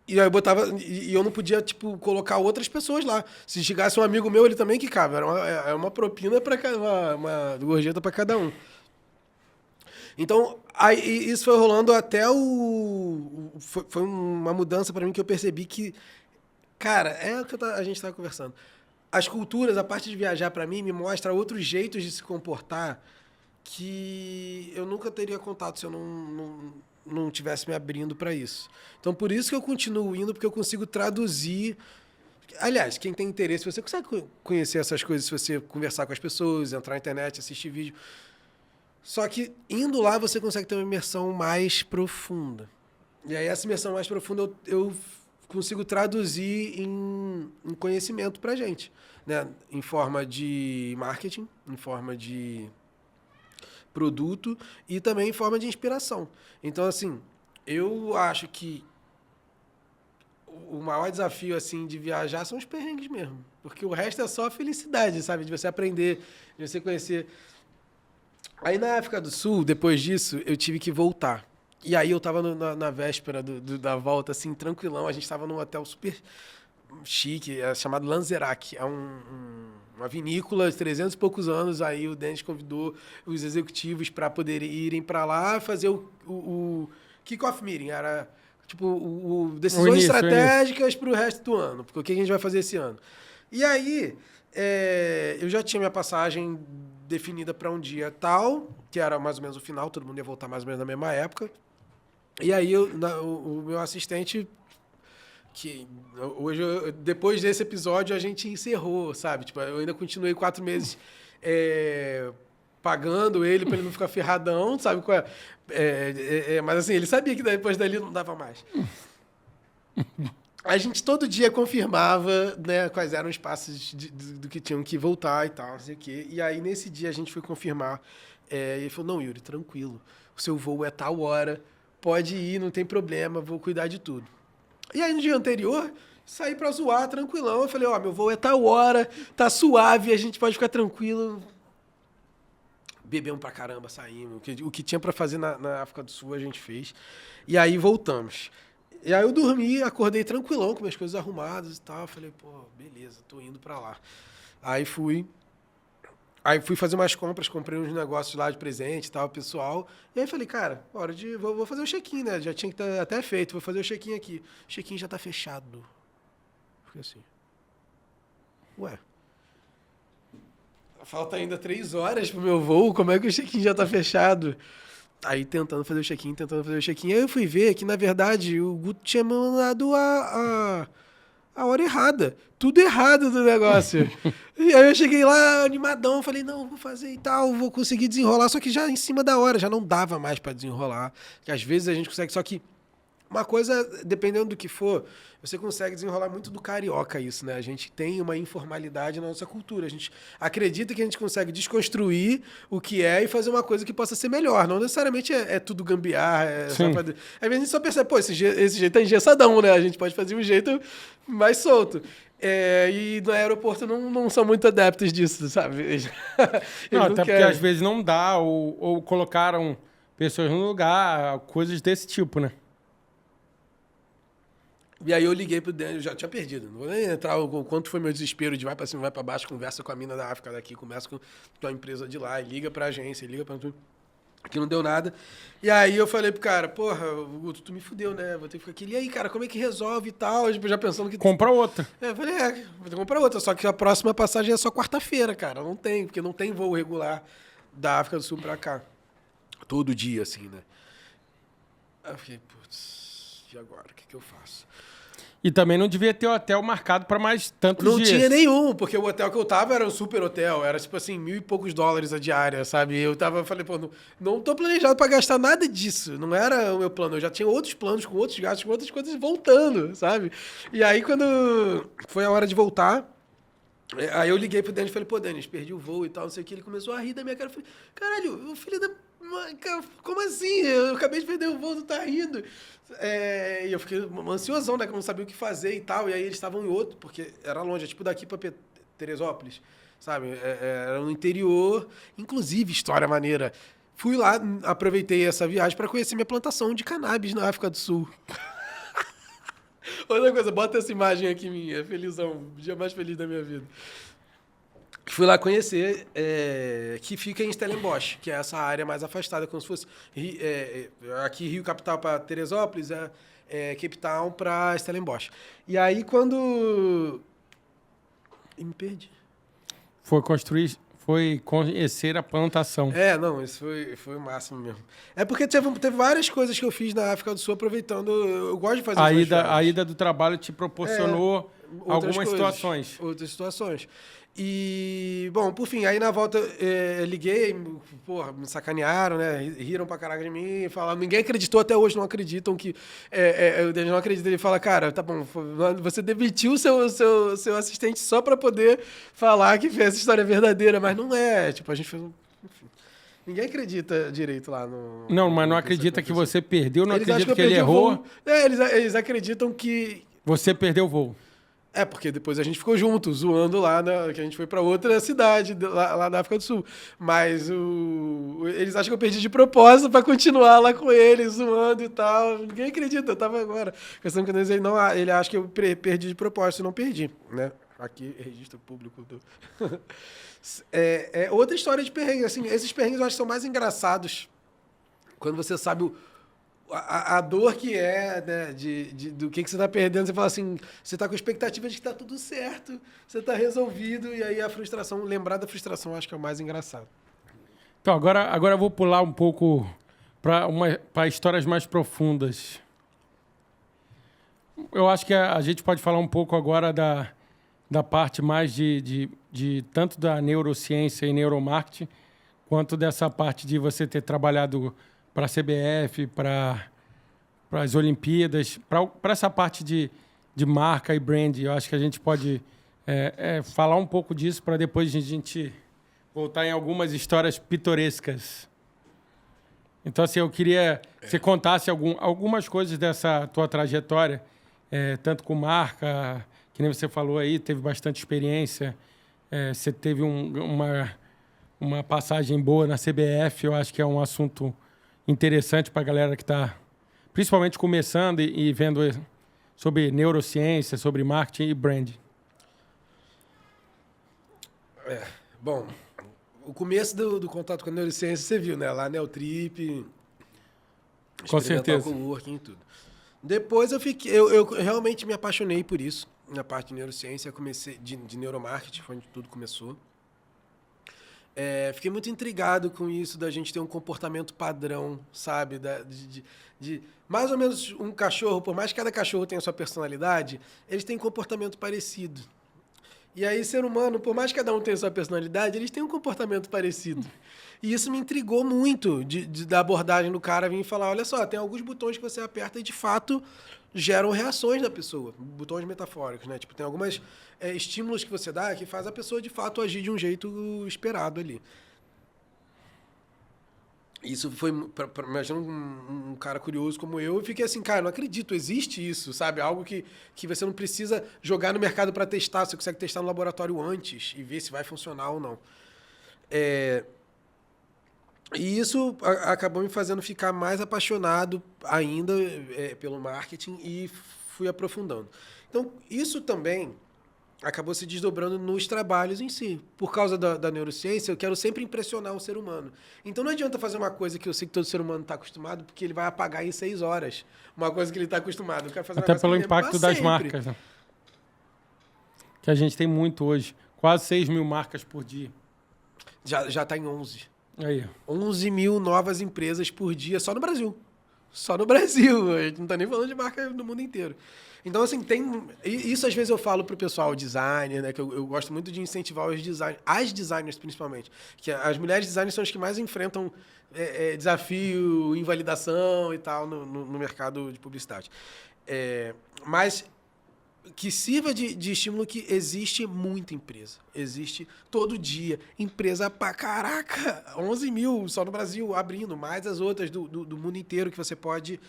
E aí eu botava. E eu não podia, tipo, colocar outras pessoas lá. Se chegasse um amigo meu, ele também quicava. Era uma propina para uma gorjeta para cada um. Então, aí, isso foi rolando até foi uma mudança para mim que eu percebi que. Cara, é o que a gente estava conversando. As culturas, a parte de viajar para mim, me mostra outros jeitos de se comportar que eu nunca teria contato se eu não tivesse me abrindo para isso. Então, por isso que eu continuo indo, porque eu consigo traduzir. Aliás, quem tem interesse, você consegue conhecer essas coisas se você conversar com as pessoas, entrar na internet, assistir vídeo. Só que indo lá, você consegue ter uma imersão mais profunda. E aí, essa imersão mais profunda, eu consigo traduzir em conhecimento pra gente, né? Em forma de marketing, em forma de produto e também em forma de inspiração. Então, assim, eu acho que o maior desafio, assim, de viajar são os perrengues mesmo. Porque o resto é só felicidade, sabe? De você aprender, de você conhecer. Aí, na África do Sul, depois disso, eu tive que voltar. E aí, eu tava na véspera da volta, assim, tranquilão. A gente tava num hotel super chique, chamado Lanzerac. É uma vinícola de 300 e poucos anos. Aí, o Denis convidou os executivos para poderem irem para lá fazer o kick-off meeting. Era... tipo, decisões estratégicas para o resto do ano. Porque o que a gente vai fazer esse ano? E aí, eu já tinha minha passagem definida para um dia tal, que era mais ou menos o final, todo mundo ia voltar mais ou menos na mesma época. E aí, o meu assistente, que hoje, depois desse episódio, a gente encerrou, sabe? Tipo, eu ainda continuei 4 meses pagando ele para ele não ficar ferradão, sabe? Mas assim, ele sabia que depois dali não dava mais. A gente todo dia confirmava, né, quais eram os passos do que tinham que voltar e tal, não sei o quê. E aí, nesse dia, a gente foi confirmar. E ele falou, não, Yuri, tranquilo. O seu voo é tal hora, pode ir, não tem problema, vou cuidar de tudo. E aí, no dia anterior, saí pra zoar, tranquilão. Eu falei, meu voo é tal hora, tá suave, a gente pode ficar tranquilo. Bebemos pra caramba, saímos. O que tinha pra fazer na África do Sul, a gente fez. E aí, voltamos. E aí, eu dormi, acordei tranquilão, com minhas coisas arrumadas e tal. Falei, pô, beleza, tô indo pra lá. Aí, fui fazer umas compras, comprei uns negócios lá de presente e tal, pessoal. E aí, falei, cara, vou fazer o check-in, né? Já tinha que estar até feito, vou fazer o check-in aqui. O check-in já tá fechado. Fiquei assim. Ué. Falta ainda 3 horas pro meu voo, como é que o check-in já tá fechado? Aí tentando fazer o check-in. Aí eu fui ver que, na verdade, o Guto tinha mandado a hora errada. Tudo errado do negócio. E aí eu cheguei lá animadão, falei, não, vou fazer e tal, vou conseguir desenrolar, só que já em cima da hora, já não dava mais pra desenrolar. Que às vezes a gente consegue, só que uma coisa, dependendo do que for, você consegue desenrolar muito do carioca isso, né? A gente tem uma informalidade na nossa cultura. A gente acredita que a gente consegue desconstruir o que é e fazer uma coisa que possa ser melhor. Não necessariamente é tudo gambiarra. Às vezes a gente só percebe, pô, esse jeito é engessadão, né? A gente pode fazer um jeito mais solto. E no aeroporto não são muito adeptos disso, sabe?
Não, até porque às vezes não dá, ou colocaram pessoas no lugar, coisas desse tipo, né?
E aí eu liguei pro Daniel, já tinha perdido. Não vou nem entrar o quanto foi meu desespero de vai pra cima, vai pra baixo, conversa com a mina da África daqui, conversa com a empresa de lá, liga pra agência, liga pra tudo. Que não deu nada. E aí eu falei pro cara, porra, Guto, tu me fudeu, né? Vou ter que ficar aqui. E aí, cara, como é que resolve e tal? Já pensando que...
Compra outra.
Eu falei, vou ter que comprar outra. Só que a próxima passagem é só quarta-feira, cara. Não tem, porque não tem voo regular da África do Sul pra cá. Todo dia, assim, né? Aí eu fiquei, putz, e agora? O que eu faço?
E também não devia ter hotel marcado para mais tantos dias.
Não tinha nenhum, porque o hotel que eu tava era um super hotel. Era tipo assim, $1.000 e poucos a diária, sabe? Eu falei, pô, não tô planejado pra gastar nada disso. Não era o meu plano. Eu já tinha outros planos, com outros gastos, com outras coisas voltando, sabe? E aí, quando foi a hora de voltar, aí eu liguei pro Denis e falei, pô, Denis, perdi o voo e tal, não sei o que. Ele começou a rir da minha cara. Eu falei, caralho, o filho da... Como assim? Eu acabei de perder o voo, tu tá rindo. E eu fiquei ansiosão, né? Que eu não sabia o que fazer e tal. E aí eles estavam em outro, porque era longe, tipo daqui pra Teresópolis, sabe? Era no interior. Inclusive, história maneira. Fui lá, aproveitei essa viagem pra conhecer minha plantação de cannabis na África do Sul. Outra coisa, bota essa imagem aqui minha. Felizão. O dia mais feliz da minha vida. Fui lá conhecer, que fica em Stellenbosch, que é essa área mais afastada, como se fosse aqui Rio Capital para Teresópolis, Cape Town para Stellenbosch. E aí, quando... E me perdi.
Foi conhecer a plantação.
Não, isso foi o máximo mesmo. É porque teve várias coisas que eu fiz na África do Sul, aproveitando... Eu gosto de fazer
a ida do trabalho te proporcionou algumas situações.
Outras situações. E, bom, por fim, aí na volta liguei, porra, me sacanearam, né? Riram pra caraca de mim, falaram, ninguém acreditou até hoje, não acreditam que. Eles não acreditam. Ele fala, cara, tá bom, você demitiu o seu assistente só pra poder falar que essa história é verdadeira, mas não é. Tipo, a gente fez um. Enfim. Ninguém acredita direito lá no.
Não, mas não acredita que você perdeu, não
eles
acredita que ele errou.
Eles acreditam que.
Você perdeu o voo.
Porque depois a gente ficou junto, zoando lá, que a gente foi pra outra cidade, lá na África do Sul. Mas eles acham que eu perdi de propósito pra continuar lá com eles, zoando e tal. Ninguém acredita, eu tava agora. A questão que ele acha que eu perdi de propósito, e não perdi, né? Aqui, registro público do... outra história de perrengue, assim, esses perrengues eu acho que são mais engraçados quando você sabe a dor que é, né, do que você está perdendo. Você fala assim, você está com a expectativa de que está tudo certo, você está resolvido, e aí a frustração, lembrar da frustração, eu acho que é o mais engraçado.
Então, agora eu vou pular um pouco para histórias mais profundas. Eu acho que a gente pode falar um pouco agora da parte mais de tanto da neurociência e neuromarketing, quanto dessa parte de você ter trabalhado para a CBF, para as Olimpíadas, para essa parte de marca e brand. Eu acho que a gente pode falar um pouco disso para depois a gente voltar em algumas histórias pitorescas. Então, assim, eu queria que você contasse algumas coisas dessa tua trajetória, tanto com marca, que nem você falou aí, teve bastante experiência, você teve uma passagem boa na CBF, eu acho que é um assunto interessante para a galera que está, principalmente, começando e vendo sobre neurociência, sobre marketing e brand.
Bom, o começo do contato com a neurociência, você viu, né? Lá Neotrip,
com certeza,
coworking e tudo. Depois eu realmente me apaixonei por isso, na parte de neurociência. Eu comecei de neuromarketing, foi onde tudo começou. Fiquei muito intrigado com isso da gente ter um comportamento padrão, sabe? De mais ou menos um cachorro, por mais que cada cachorro tenha a sua personalidade, eles têm um comportamento parecido. E aí, ser humano, por mais que cada um tenha a sua personalidade, eles têm um comportamento parecido. E isso me intrigou muito, da abordagem do cara vir e falar, olha só, tem alguns botões que você aperta e, de fato, geram reações da pessoa. Botões metafóricos, né? Tipo, tem algumas estímulos que você dá que faz a pessoa, de fato, agir de um jeito esperado ali. Isso foi, imagina um cara curioso como eu fiquei assim, cara, não acredito, existe isso, sabe? Algo que você não precisa jogar no mercado para testar, você consegue testar no laboratório antes e ver se vai funcionar ou não. E isso acabou me fazendo ficar mais apaixonado ainda pelo marketing e fui aprofundando. Então, isso também acabou se desdobrando nos trabalhos em si. Por causa da neurociência, eu quero sempre impressionar o ser humano. Então, não adianta fazer uma coisa que eu sei que todo ser humano está acostumado, porque ele vai apagar em 6 horas. Uma coisa que ele está acostumado. Eu quero fazer
até pelo impacto das marcas, né? Que a gente tem muito hoje. Quase 6 mil marcas por dia.
Já está em 11.
Aí.
11 mil novas empresas por dia só no Brasil. Só no Brasil. A gente não está nem falando de marca no mundo inteiro. Então, assim, isso às vezes eu falo pro pessoal designer, né? Que eu gosto muito de incentivar os designers, as designers principalmente. Que as mulheres designers são as que mais enfrentam desafio, invalidação e tal no mercado de publicidade. Mas que sirva de estímulo que existe muita empresa. Existe todo dia. Empresa pra caraca! 11 mil só no Brasil, abrindo. Mais as outras do mundo inteiro que você pode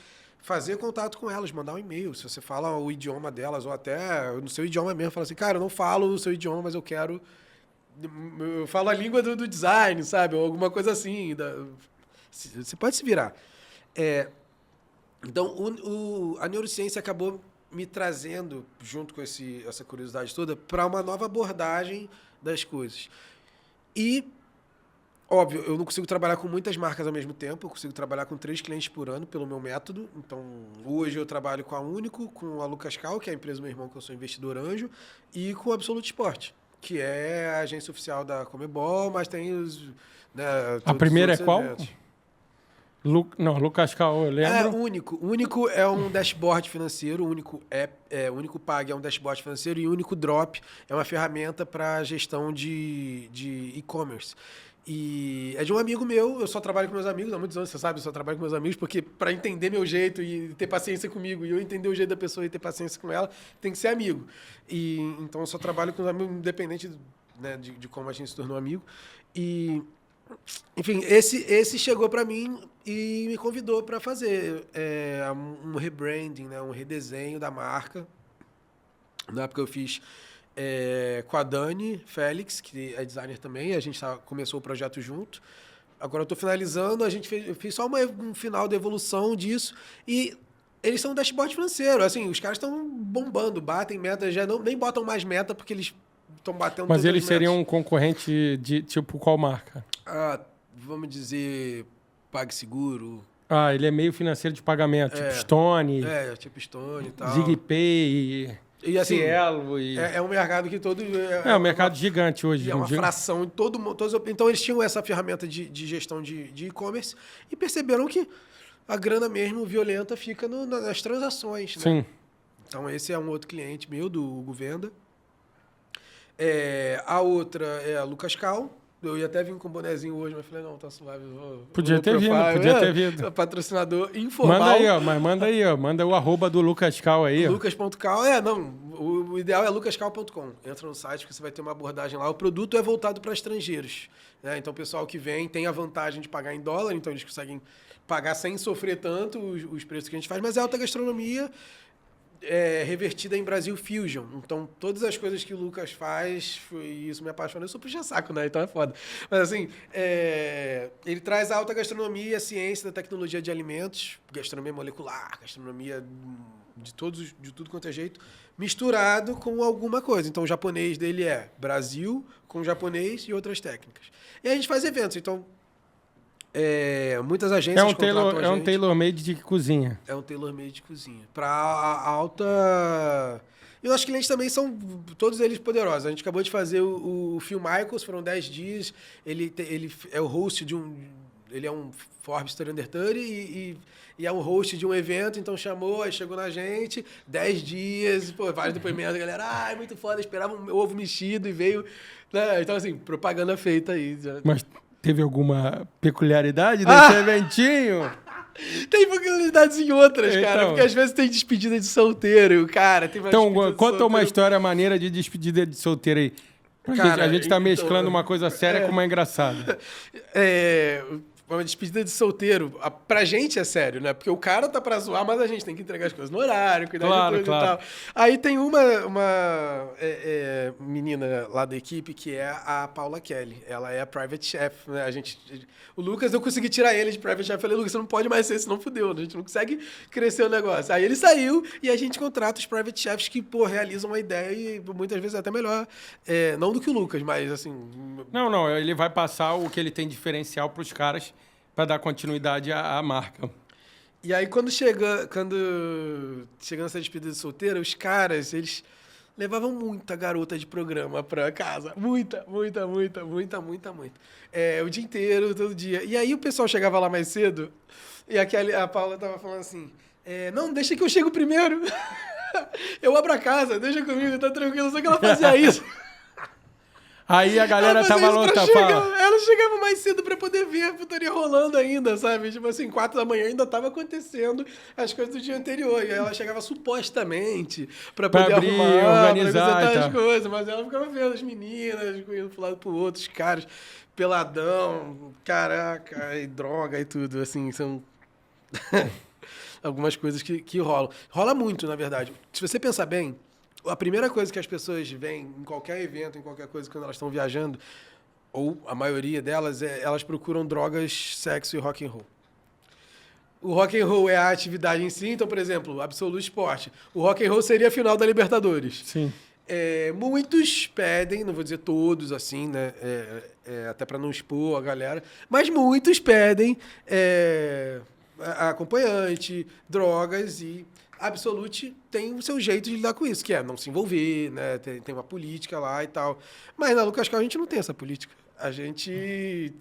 fazer contato com elas, mandar um e-mail. Se você fala o idioma delas, ou até no seu idioma mesmo, fala assim, cara, eu não falo o seu idioma, mas eu falo a língua do design, sabe? Ou alguma coisa assim. Você pode se virar. Então, a neurociência acabou me trazendo, junto com essa curiosidade toda, para uma nova abordagem das coisas. E, óbvio, eu não consigo trabalhar com muitas marcas ao mesmo tempo, eu consigo trabalhar com 3 clientes por ano pelo meu método. Então, hoje eu trabalho com a Único, com a Lucas Cal, que é a empresa do meu irmão, que eu sou investidor anjo, e com a Absolute Sport, que é a agência oficial da Comebol, mas tem os... Né,
a primeira é qual? Não, Lucas Cal, eu lembro.
Único. Único é um dashboard financeiro, o Único Único Pag é um dashboard financeiro e o Único Drop é uma ferramenta para gestão de e-commerce. E é de um amigo meu, eu só trabalho com meus amigos há muitos anos, você sabe, eu só trabalho com meus amigos, porque para entender meu jeito e ter paciência comigo, e eu entender o jeito da pessoa e ter paciência com ela, tem que ser amigo. E então eu só trabalho com os amigos, independente, né, de como a gente se tornou amigo. E, enfim, esse chegou para mim e me convidou para fazer um rebranding, né, um redesenho da marca. Na época eu fiz com a Dani Félix, que é designer também, a gente começou o projeto junto. Agora eu estou finalizando, eu fiz só um final de evolução disso e eles são um dashboard financeiro, assim, os caras estão bombando, batem meta, já nem botam mais meta porque eles estão batendo.
Mas eles seriam um concorrente de tipo qual marca?
Vamos dizer, PagSeguro.
Ele é meio financeiro de pagamento, tipo Stone.
Tipo Stone e tal.
ZigPay
e assim,
Cielo.
É um mercado que todo...
É um mercado gigante hoje.
É uma fração de todo mundo. Então eles tinham essa ferramenta de gestão de e-commerce e perceberam que a grana mesmo violenta fica nas transações. Né?
Sim.
Então esse é um outro cliente meu, do Hugo Venda. A outra é a Lucas Cal. Eu ia até vir com um bonezinho hoje, mas falei, não, tá suave.
Podia ter vindo.
Patrocinador informal.
Manda aí, ó. Manda o @ do Lucas Cal aí.
Lucas.cal, o ideal é lucascal.com. Entra no site que você vai ter uma abordagem lá. O produto é voltado para estrangeiros. Né? Então o pessoal que vem tem a vantagem de pagar em dólar, então eles conseguem pagar sem sofrer tanto os preços que a gente faz, mas é alta gastronomia revertida em Brasil Fusion. Então, todas as coisas que o Lucas faz, isso me apaixona. Eu sou puxa-saco, né? Então é foda. Mas, assim, ele traz a alta gastronomia, a ciência da tecnologia de alimentos, gastronomia molecular, gastronomia de tudo quanto é jeito, misturado com alguma coisa. Então, o japonês dele é Brasil com japonês e outras técnicas. E a gente faz eventos. Então, muitas agências contratam a gente.
É um tailor-made de cozinha.
É um tailor-made de cozinha. Para alta... E os nossos clientes também são, todos eles poderosos. A gente acabou de fazer o Phil Michaels, foram 10 dias. Ele é o host de um... Ele é um Forbes 330 e é um host de um evento, então chamou, aí chegou na gente, 10 dias, vários depoimentos, a galera, é muito foda, esperava um ovo mexido e veio... Né? Então, assim, propaganda feita aí.
Mas... Teve alguma peculiaridade desse eventinho?
Tem peculiaridades em outras, cara. Porque às vezes tem despedida de solteiro, cara.
Então, conta uma história maneira de despedida de solteiro aí. Cara, a gente tá mesclando uma coisa séria com uma engraçada.
Uma despedida de solteiro, pra gente é sério, né? Porque o cara tá pra zoar, mas a gente tem que entregar as coisas no horário, cuidar de tudo e tal. Aí tem uma menina lá da equipe que é a Paula Kelly. Ela é a private chef, né? O Lucas, eu consegui tirar ele de private chef. Eu falei, Lucas, você não pode mais ser, senão fudeu. A gente não consegue crescer o negócio. Aí ele saiu e a gente contrata os private chefs que, realizam uma ideia e muitas vezes até melhor. Não do que o Lucas, mas assim...
Não, ele vai passar o que ele tem diferencial pros caras para dar continuidade à marca.
E aí, quando chegando nessa despedida de solteiro, os caras, eles levavam muita garota de programa pra casa. Muita. O dia inteiro, todo dia. E aí, o pessoal chegava lá mais cedo e a Paula tava falando assim, não, deixa que eu chego primeiro. Eu abro a casa, deixa comigo, tá tranquilo. Só que ela fazia isso.
Aí a galera tava louca.
Ela chegava mais cedo pra poder ver a putaria rolando ainda, sabe? Tipo assim, 4 da manhã ainda tava acontecendo as coisas do dia anterior. E aí ela chegava supostamente pra poder arrumar, organizar as coisas. Mas ela ficava vendo as meninas, indo pro lado pro outro, os caras, peladão, caraca, e droga e tudo. Assim, são algumas coisas que rolam. Rola muito, na verdade. Se você pensar bem, a primeira coisa que as pessoas veem em qualquer evento, em qualquer coisa, quando elas estão viajando, ou a maioria delas, elas procuram drogas, sexo e rock and roll. O rock and roll é a atividade em si, então, por exemplo, Absolute Sport. O rock and roll seria a final da Libertadores.
Sim.
Muitos pedem, não vou dizer todos assim, né? Até para não expor a galera, mas muitos pedem acompanhante, drogas e... Absolute tem o seu jeito de lidar com isso, que é não se envolver, né? Tem uma política lá e tal. Mas na Lucas Cal a gente não tem essa política. a gente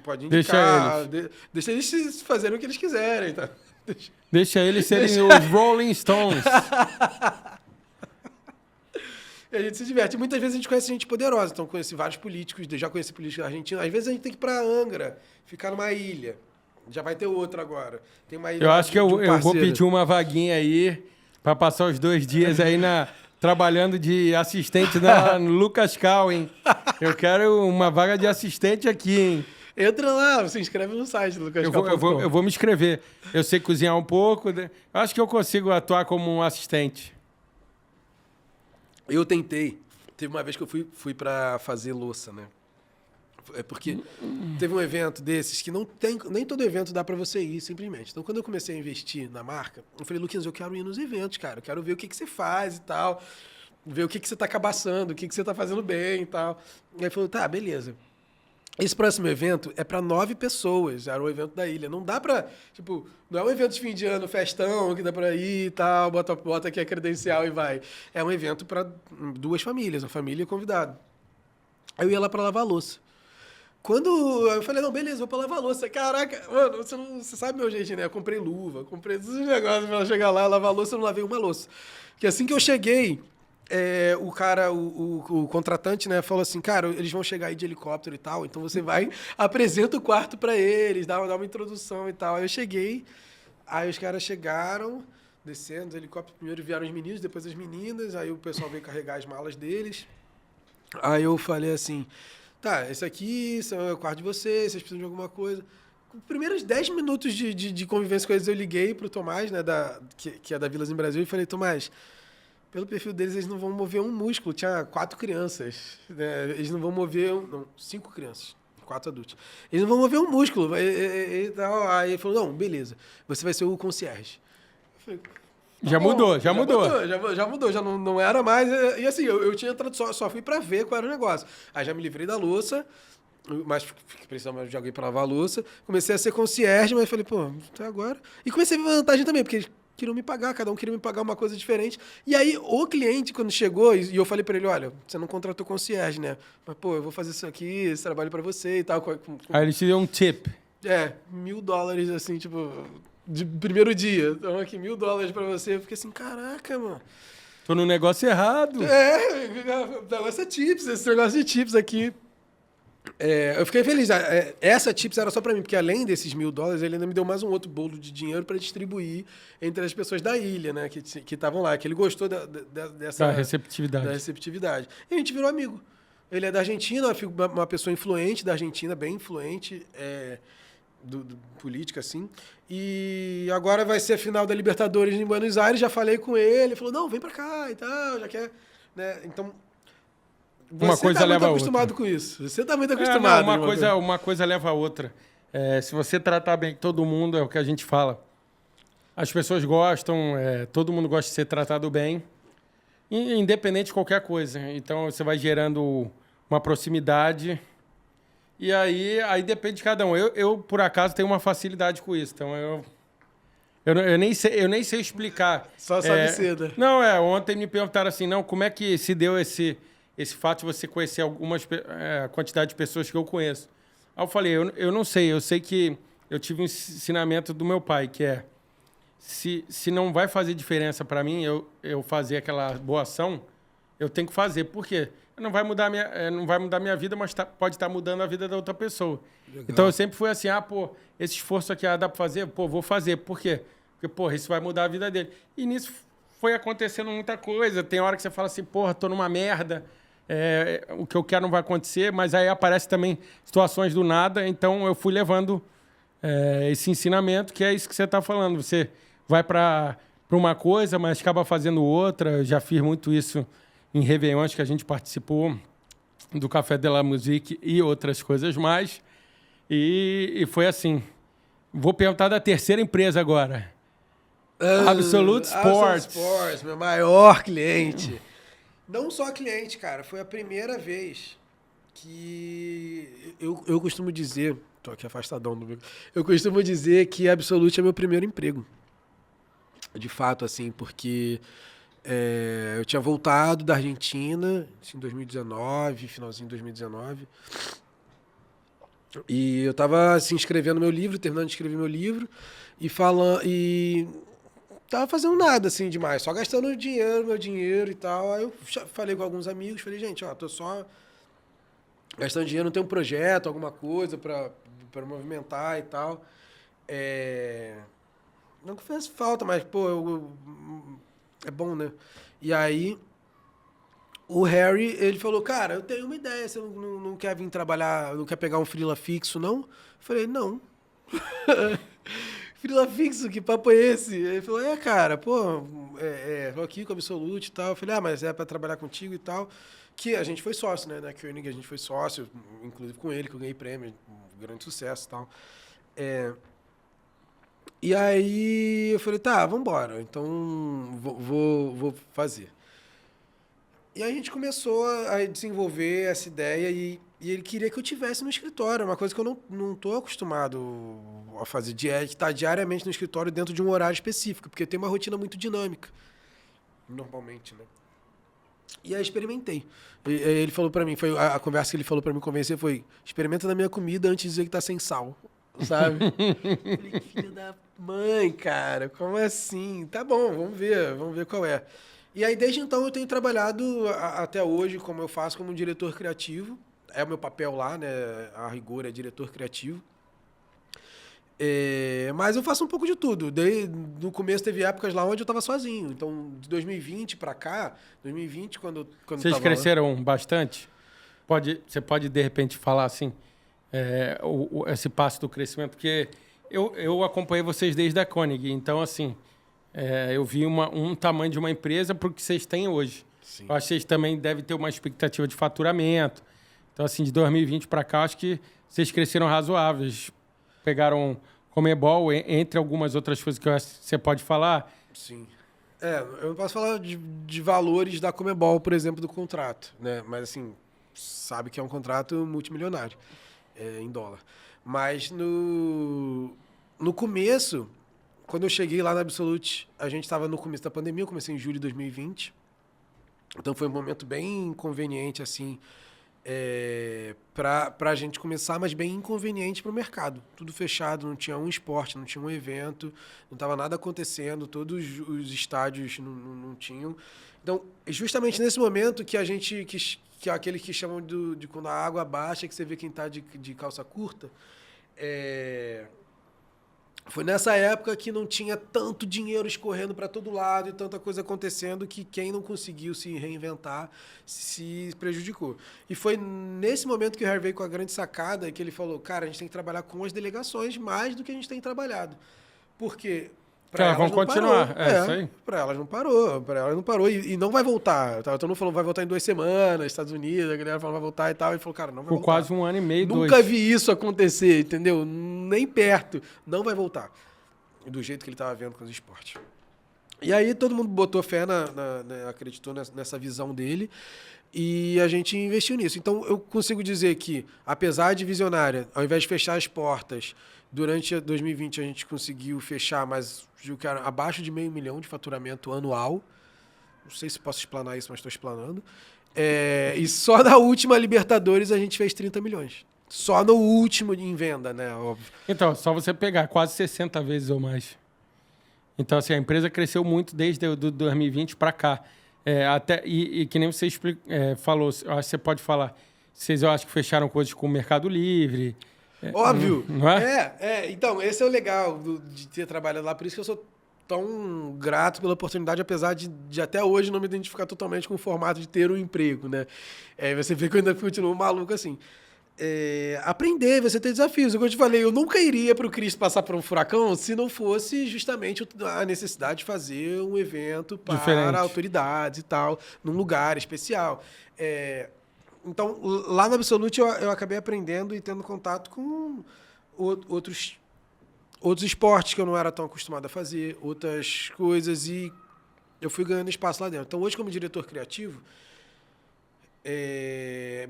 pode
Deixa
indicar. Deixa eles fazerem o que eles quiserem. Tá?
Deixa eles serem os Rolling Stones.
E a gente se diverte. Muitas vezes a gente conhece gente poderosa. Então, conheci vários políticos, já conheci políticos argentinos. Às vezes a gente tem que ir pra Angra, ficar numa ilha. Já vai ter outra agora. Tem uma ilha
Eu acho que eu vou
parceiro.
pedir uma vaguinha aí pra passar os 2 dias aí trabalhando de assistente no Lucas Cal, hein? Eu quero uma vaga de assistente aqui, hein?
Entra lá, você inscreve no site do Lucas Cal.
Eu vou me inscrever. Eu sei cozinhar um pouco. Eu acho que eu consigo atuar como um assistente.
Eu tentei. Teve uma vez que eu fui para fazer louça, né? É porque teve um evento desses que não tem, nem todo evento dá para você ir, simplesmente. Então, quando eu comecei a investir na marca, eu falei, Luquinhas, eu quero ir nos eventos, cara. Eu quero ver o que você faz e tal. Ver o que você tá cabaçando, o que você tá fazendo bem e tal. E aí falou, tá, beleza. Esse próximo evento é para 9 pessoas, era o evento da ilha. Não dá pra, tipo, não é um evento de fim de ano, festão, que dá pra ir e tal, bota aqui a credencial e vai. É um evento para 2 famílias, a família e o convidado. Aí eu ia lá para lavar a louça. Quando eu falei, não, beleza, vou pra lavar a louça. Caraca, mano, você sabe meu jeito, né? Eu comprei luva, comprei todos os negócios pra chegar lá, lavar a louça, eu não lavei uma louça. Porque assim que eu cheguei, o cara, o contratante, né, falou assim, cara, eles vão chegar aí de helicóptero e tal, então você vai, apresenta o quarto pra eles, dá uma introdução e tal. Aí eu cheguei, aí os caras chegaram, descendo do helicóptero, primeiro vieram os meninos, depois as meninas, aí o pessoal veio carregar as malas deles. Aí eu falei assim, tá, esse aqui é o quarto de vocês precisam de alguma coisa. Com os primeiros 10 minutos de convivência com eles, eu liguei pro Tomás, né, que é da Vilas em Brasil, e falei, Tomás, pelo perfil deles, eles não vão mover um músculo. Tinha 4 crianças, né? Eles não vão mover... 5 crianças, 4 adultos. Eles não vão mover um músculo. Aí ele falou, não, beleza, você vai ser o concierge. Eu falei,
Já mudou.
Já mudou, já não era mais... E assim, eu tinha entrado, só fui pra ver qual era o negócio. Aí já me livrei da louça, mas precisava de alguém pra lavar a louça. Comecei a ser concierge, mas falei, pô, até agora... E comecei a ver vantagem também, porque eles queriam me pagar, cada um queria me pagar uma coisa diferente. E aí, o cliente, quando chegou, e eu falei pra ele, olha, você não contratou concierge, né? Mas, pô, eu vou fazer isso aqui, esse trabalho pra você e tal.
Aí eles te deu um tip.
$1.000, assim, tipo, de primeiro dia. Então, aqui, $1.000 pra você. Eu fiquei assim, caraca, mano.
Tô no negócio errado.
Negócio é tips, esse negócio de tips aqui. Eu fiquei feliz. Essa tips era só pra mim, porque além desses $1.000, ele ainda me deu mais um outro bolo de dinheiro pra distribuir entre as pessoas da ilha, né? Que estavam lá, que ele gostou dessa...
Da receptividade.
Da receptividade. E a gente virou amigo. Ele é da Argentina, uma pessoa influente da Argentina, bem influente, política, assim. E agora vai ser a final da Libertadores em Buenos Aires, já falei com ele falou, não, vem pra cá e tal, já quer... Né? Então...
Uma coisa leva a outra.
Você tá muito acostumado com isso. Você tá muito acostumado.
Uma coisa leva a outra. Se você tratar bem todo mundo, é o que a gente fala. As pessoas gostam, todo mundo gosta de ser tratado bem, independente de qualquer coisa. Então, você vai gerando uma proximidade e aí depende de cada um. Eu por acaso, tenho uma facilidade com isso. Então, eu nem sei explicar.
Só sabe cedo.
Não, ontem me perguntaram assim, não, como é que se deu esse fato de você conhecer a quantidade de pessoas que eu conheço. Aí eu falei, eu não sei, eu sei que eu tive um ensinamento do meu pai, que se não vai fazer diferença para mim eu fazer aquela boa ação, eu tenho que fazer. Por quê? Não vai mudar minha vida, mas pode estar mudando a vida da outra pessoa. Legal. Então eu sempre fui assim, esse esforço aqui dá para fazer? Vou fazer. Por quê? Porque, isso vai mudar a vida dele. E nisso foi acontecendo muita coisa. Tem hora que você fala assim, tô numa merda, o que eu quero não vai acontecer, mas aí aparece também situações do nada, então eu fui levando esse ensinamento, que é isso que você está falando. Você vai para uma coisa, mas acaba fazendo outra. Eu já fiz muito isso em Réveillons, que a gente participou do Café de la Musique e outras coisas mais. E foi assim. Vou perguntar da terceira empresa agora. Absolute Sports.
Absolute Sports, meu maior cliente. Não só cliente, cara. Foi a primeira vez que eu costumo dizer... Tô aqui afastadão do meu... Eu costumo dizer que Absolute é meu primeiro emprego. De fato, assim, porque eu tinha voltado da Argentina, assim, em 2019, finalzinho de 2019. E eu tava assim, escrevendo meu livro, terminando de escrever meu livro, e tava fazendo nada assim demais, só gastando dinheiro, meu dinheiro e tal. Aí eu falei com alguns amigos, falei, gente, ó, tô só gastando dinheiro, não tem um projeto, alguma coisa pra movimentar e tal. Não que faz falta, mas, pô, é bom, né? E aí, o Harry, ele falou, cara, eu tenho uma ideia, você não quer vir trabalhar, não quer pegar um freela fixo, não? Eu falei, não. Freela fixo, que papo é esse? Ele falou, cara, pô, tô aqui com a Absolute e tal. Eu falei, mas é pra trabalhar contigo e tal. Que a gente foi sócio, né? Na Koenig a gente foi sócio, inclusive com ele, que eu ganhei prêmio, um grande sucesso e tal. E aí eu falei, tá, vambora, então vou fazer. E aí a gente começou a desenvolver essa ideia e ele queria que eu tivesse no escritório, uma coisa que eu não tô acostumado a fazer, de estar diariamente no escritório dentro de um horário específico, porque tem uma rotina muito dinâmica, normalmente, né? E aí experimentei. Ele falou pra mim, foi a conversa que ele falou pra me convencer foi, experimenta na minha comida antes de dizer que tá sem sal, sabe? Falei, filho da mãe, cara, como assim? Tá bom, vamos ver qual é. E aí, desde então, eu tenho trabalhado até hoje, como eu faço, como diretor criativo. É o meu papel lá, né? A rigor é diretor criativo. Mas eu faço um pouco de tudo. No começo teve épocas lá onde eu estava sozinho. Então, de 2020 para cá, 2020, quando
Vocês cresceram bastante? Você pode, de repente, falar assim, esse passo do crescimento? Porque eu acompanhei vocês desde a Koenig. Então, assim, eu vi um tamanho de uma empresa para o que vocês têm hoje. Sim. Eu acho que vocês também devem ter uma expectativa de faturamento. Então, assim, de 2020 para cá, acho que vocês cresceram razoáveis. Pegaram Comebol, entre algumas outras coisas que você pode falar.
Sim. Eu não posso falar de valores da Comebol, por exemplo, do contrato, né? Mas, assim, sabe que é um contrato multimilionário, em dólar. Mas no começo, quando eu cheguei lá na Absolute, a gente estava no começo da pandemia, eu comecei em julho de 2020. Então foi um momento bem conveniente, assim, para a gente começar, mas bem inconveniente para o mercado. Tudo fechado, não tinha um esporte, não tinha um evento, não estava nada acontecendo, todos os estádios não tinham. Então, justamente nesse momento que a gente, que é aquele que chamam de quando a água baixa, que você vê quem está de calça curta, foi nessa época que não tinha tanto dinheiro escorrendo para todo lado e tanta coisa acontecendo que quem não conseguiu se reinventar se prejudicou. E foi nesse momento que o Harry veio com a grande sacada que ele falou, cara, a gente tem que trabalhar com as delegações mais do que a gente tem trabalhado. Porque
para elas vão continuar. Isso aí.
Para elas não parou e não vai voltar. Todo mundo falou vai voltar em 2 semanas, Estados Unidos, a galera falou vai voltar e tal. Ele falou, cara, não vai voltar.
Por quase 1 ano e meio,
Nunca vi isso acontecer, entendeu? Nem perto. Não vai voltar. Do jeito que ele estava vendo com os esportes. E aí todo mundo botou fé, acreditou nessa visão dele e a gente investiu nisso. Então eu consigo dizer que, apesar de visionária, ao invés de fechar as portas, durante 2020 a gente conseguiu fechar, mas abaixo de $500 mil de faturamento anual. Não sei se posso explanar isso, mas estou explanando. E só na última Libertadores a gente fez 30 milhões. Só no último em venda, né? Óbvio.
Então, só você pegar quase 60 vezes ou mais. Então, assim, a empresa cresceu muito desde o 2020 para cá. E que nem você falou, eu acho que você pode falar. Eu acho que fecharam coisas com o Mercado Livre.
Óbvio.
Não é?
Então, esse é o legal de ter trabalhado lá. Por isso que eu sou tão grato pela oportunidade, apesar de até hoje não me identificar totalmente com o formato de ter um emprego, né? Você vê que eu ainda continuo maluco assim. Aprender, você ter desafios. Como eu te falei, eu nunca iria para o Cristo passar por um furacão se não fosse justamente a necessidade de fazer um evento para
diferente,
autoridades e tal, num lugar especial. Então, lá na Absolute, eu acabei aprendendo e tendo contato com outros esportes que eu não era tão acostumado a fazer, outras coisas, e eu fui ganhando espaço lá dentro. Então, hoje, como diretor criativo,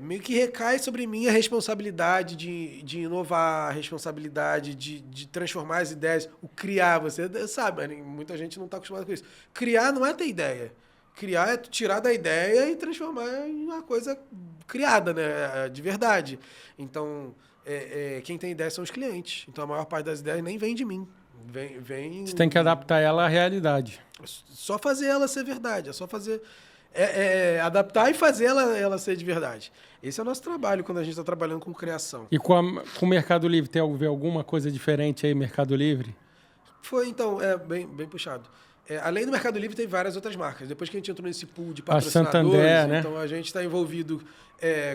meio que recai sobre mim a responsabilidade de inovar, a responsabilidade de transformar as ideias, o criar. Você sabe, muita gente não está acostumada com isso. Criar não é ter ideia. Criar é tirar da ideia e transformar em uma coisa criada, né? De verdade. Então, quem tem ideia são os clientes. Então, a maior parte das ideias nem vem de mim. Vem
Você tem que adaptar ela à realidade.
só fazer ela ser verdade. É só fazer... adaptar e fazer ela ser de verdade. Esse é o nosso trabalho quando a gente está trabalhando com criação.
E com o Mercado Livre, tem alguma coisa diferente aí, Mercado Livre?
Foi, então, bem puxado. Além do Mercado Livre, tem várias outras marcas. Depois que a gente entrou nesse pool de
A
patrocinadores,
Santander, né?
então a gente está envolvido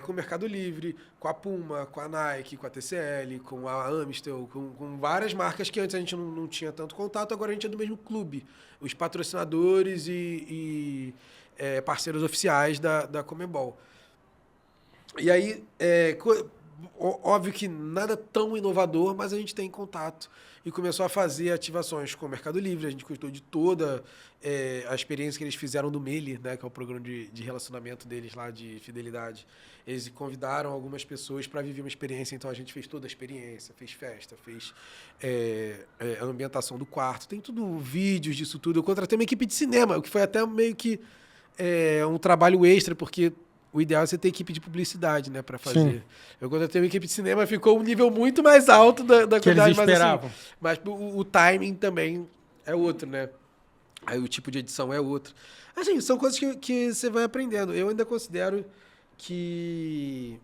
com o Mercado Livre, com a Puma, com a Nike, com a TCL, com a Amistel, com várias marcas que antes a gente não tinha tanto contato, agora a gente é do mesmo clube. Os patrocinadores e parceiros oficiais da Conmebol. E aí, óbvio que nada tão inovador, mas a gente tem contato e começou a fazer ativações com o Mercado Livre. A gente gostou de toda a experiência que eles fizeram do Meli, né, que é o programa de relacionamento deles lá, de fidelidade. Eles convidaram algumas pessoas para viver uma experiência, então a gente fez toda a experiência, fez festa, fez a ambientação do quarto, tem tudo, vídeos disso tudo. Eu contratei uma equipe de cinema, o que foi até meio que um trabalho extra, porque o ideal é você ter equipe de publicidade, né, para fazer.
Sim.
Eu, quando eu tenho uma equipe de cinema, ficou um nível muito mais alto da
Que
qualidade.
eles esperavam.
Mas o timing também é outro, né? Aí o tipo de edição é outro. Assim, são coisas que você vai aprendendo. Eu ainda considero que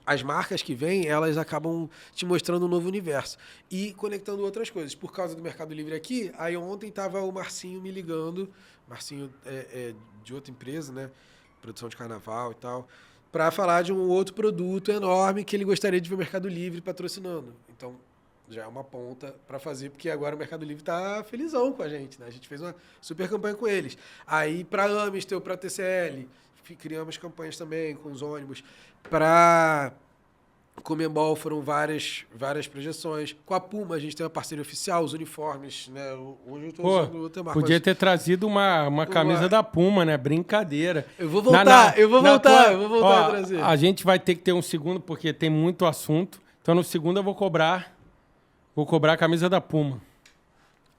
as marcas que vêm, elas acabam te mostrando um novo universo e conectando outras coisas. Por causa do Mercado Livre aqui, aí ontem tava o Marcinho me ligando, Marcinho de outra empresa, né? Produção de carnaval e tal, para falar de um outro produto enorme que ele gostaria de ver o Mercado Livre patrocinando. Então, já é uma ponta para fazer, porque agora o Mercado Livre tá felizão com a gente, né? A gente fez uma super campanha com eles. Aí, para a Amistel, para a TCL, criamos campanhas também com os ônibus. Para Conmebol foram várias projeções. Com a Puma, a gente tem uma parceria oficial, os uniformes, né? Hoje eu estou usando outra marca.
Podia ter trazido uma camisa da Puma, né? Brincadeira.
Eu vou voltar, eu vou voltar a trazer.
A gente vai ter que ter um segundo, porque tem muito assunto. Então, no segundo, eu vou cobrar a camisa da Puma.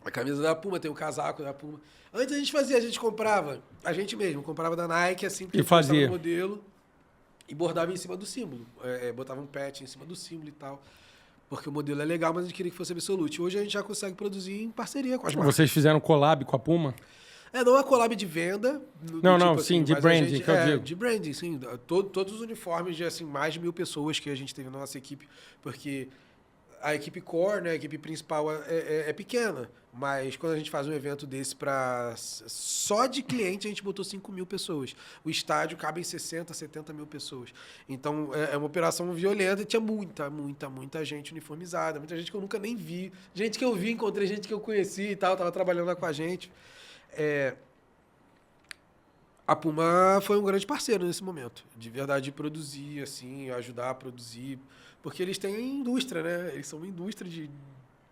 A camisa da Puma, tem o casaco da Puma. Antes a gente comprava, a gente mesmo, comprava da Nike, assim, porque
E fazia
o modelo e bordava em cima do símbolo. Botava um patch em cima do símbolo e tal. Porque o modelo é legal, mas a gente queria que fosse absolute. Hoje a gente já consegue produzir em parceria com as marcas.
Vocês fizeram collab com a Puma?
Não é collab de venda.
Sim, de branding, que eu digo.
De branding, sim. Todos os uniformes de assim, mais de 1.000 pessoas que a gente teve na nossa equipe, porque a equipe core, né, a equipe principal é pequena, mas quando a gente faz um evento desse só de cliente, a gente botou 5.000 pessoas. O estádio cabe em 60, 70 mil pessoas. Então, é uma operação violenta e tinha muita gente uniformizada, muita gente que eu nunca nem vi. Gente que eu vi, encontrei gente que eu conheci e tal, tava trabalhando lá com a gente. A Puma foi um grande parceiro nesse momento, de verdade, de produzir, assim, ajudar a produzir, porque eles têm indústria, né? Eles são uma indústria de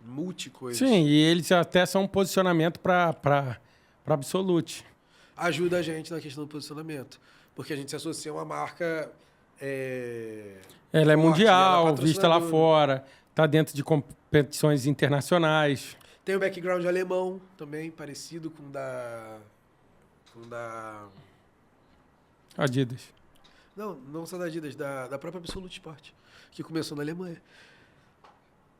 multi-coisas.
Sim, e eles até são um posicionamento para Absolute.
Ajuda a gente na questão do posicionamento, porque a gente se associa a uma marca...
ela é
forte,
mundial,
ela é
vista lá fora, está dentro de competições internacionais.
Tem o background alemão também, parecido com da
Adidas.
Não só da Adidas, da própria Absolute Sport, que começou na Alemanha.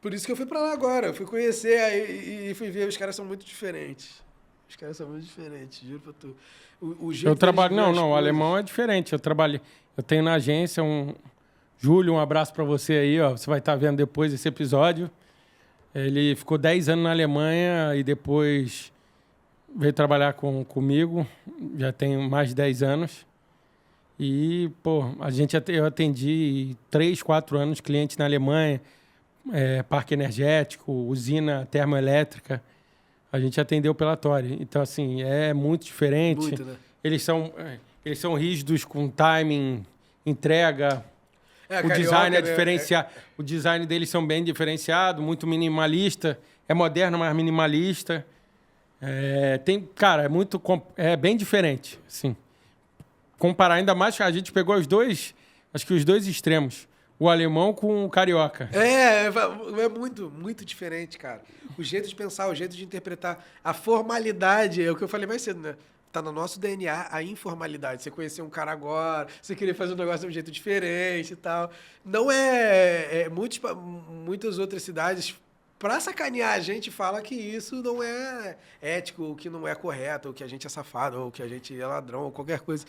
Por isso que eu fui pra lá agora. Eu fui conhecer aí e fui ver. Os caras são muito diferentes. Juro pra tu. O jeito
eu trabalho... Não,
coisas...
o alemão é diferente. Eu tenho na agência Júlio, um abraço pra você aí, ó. Você vai estar vendo depois esse episódio. Ele ficou 10 anos na Alemanha e depois veio trabalhar comigo. Já tem mais de 10 anos. E, eu atendi 3, 4 anos clientes na Alemanha, parque energético, usina termoelétrica. A gente atendeu pela Tori. Então, assim, é muito diferente.
Muito, né?
Eles são rígidos com timing, entrega. O design é diferenciado. O design deles são bem diferenciado, muito minimalista. É moderno, mas minimalista. É bem diferente, assim. Comparar ainda mais que a gente pegou os dois extremos. O alemão com o carioca.
É muito diferente, cara. O jeito de pensar, o jeito de interpretar, a formalidade, é o que eu falei mais cedo, né? tá no nosso DNA a informalidade. Você conhecer um cara agora, você querer fazer um negócio de um jeito diferente e tal. Não muitas outras cidades, pra sacanear a gente, fala que isso não é ético, ou que não é correto, ou que a gente é safado, ou que a gente é ladrão, ou qualquer coisa.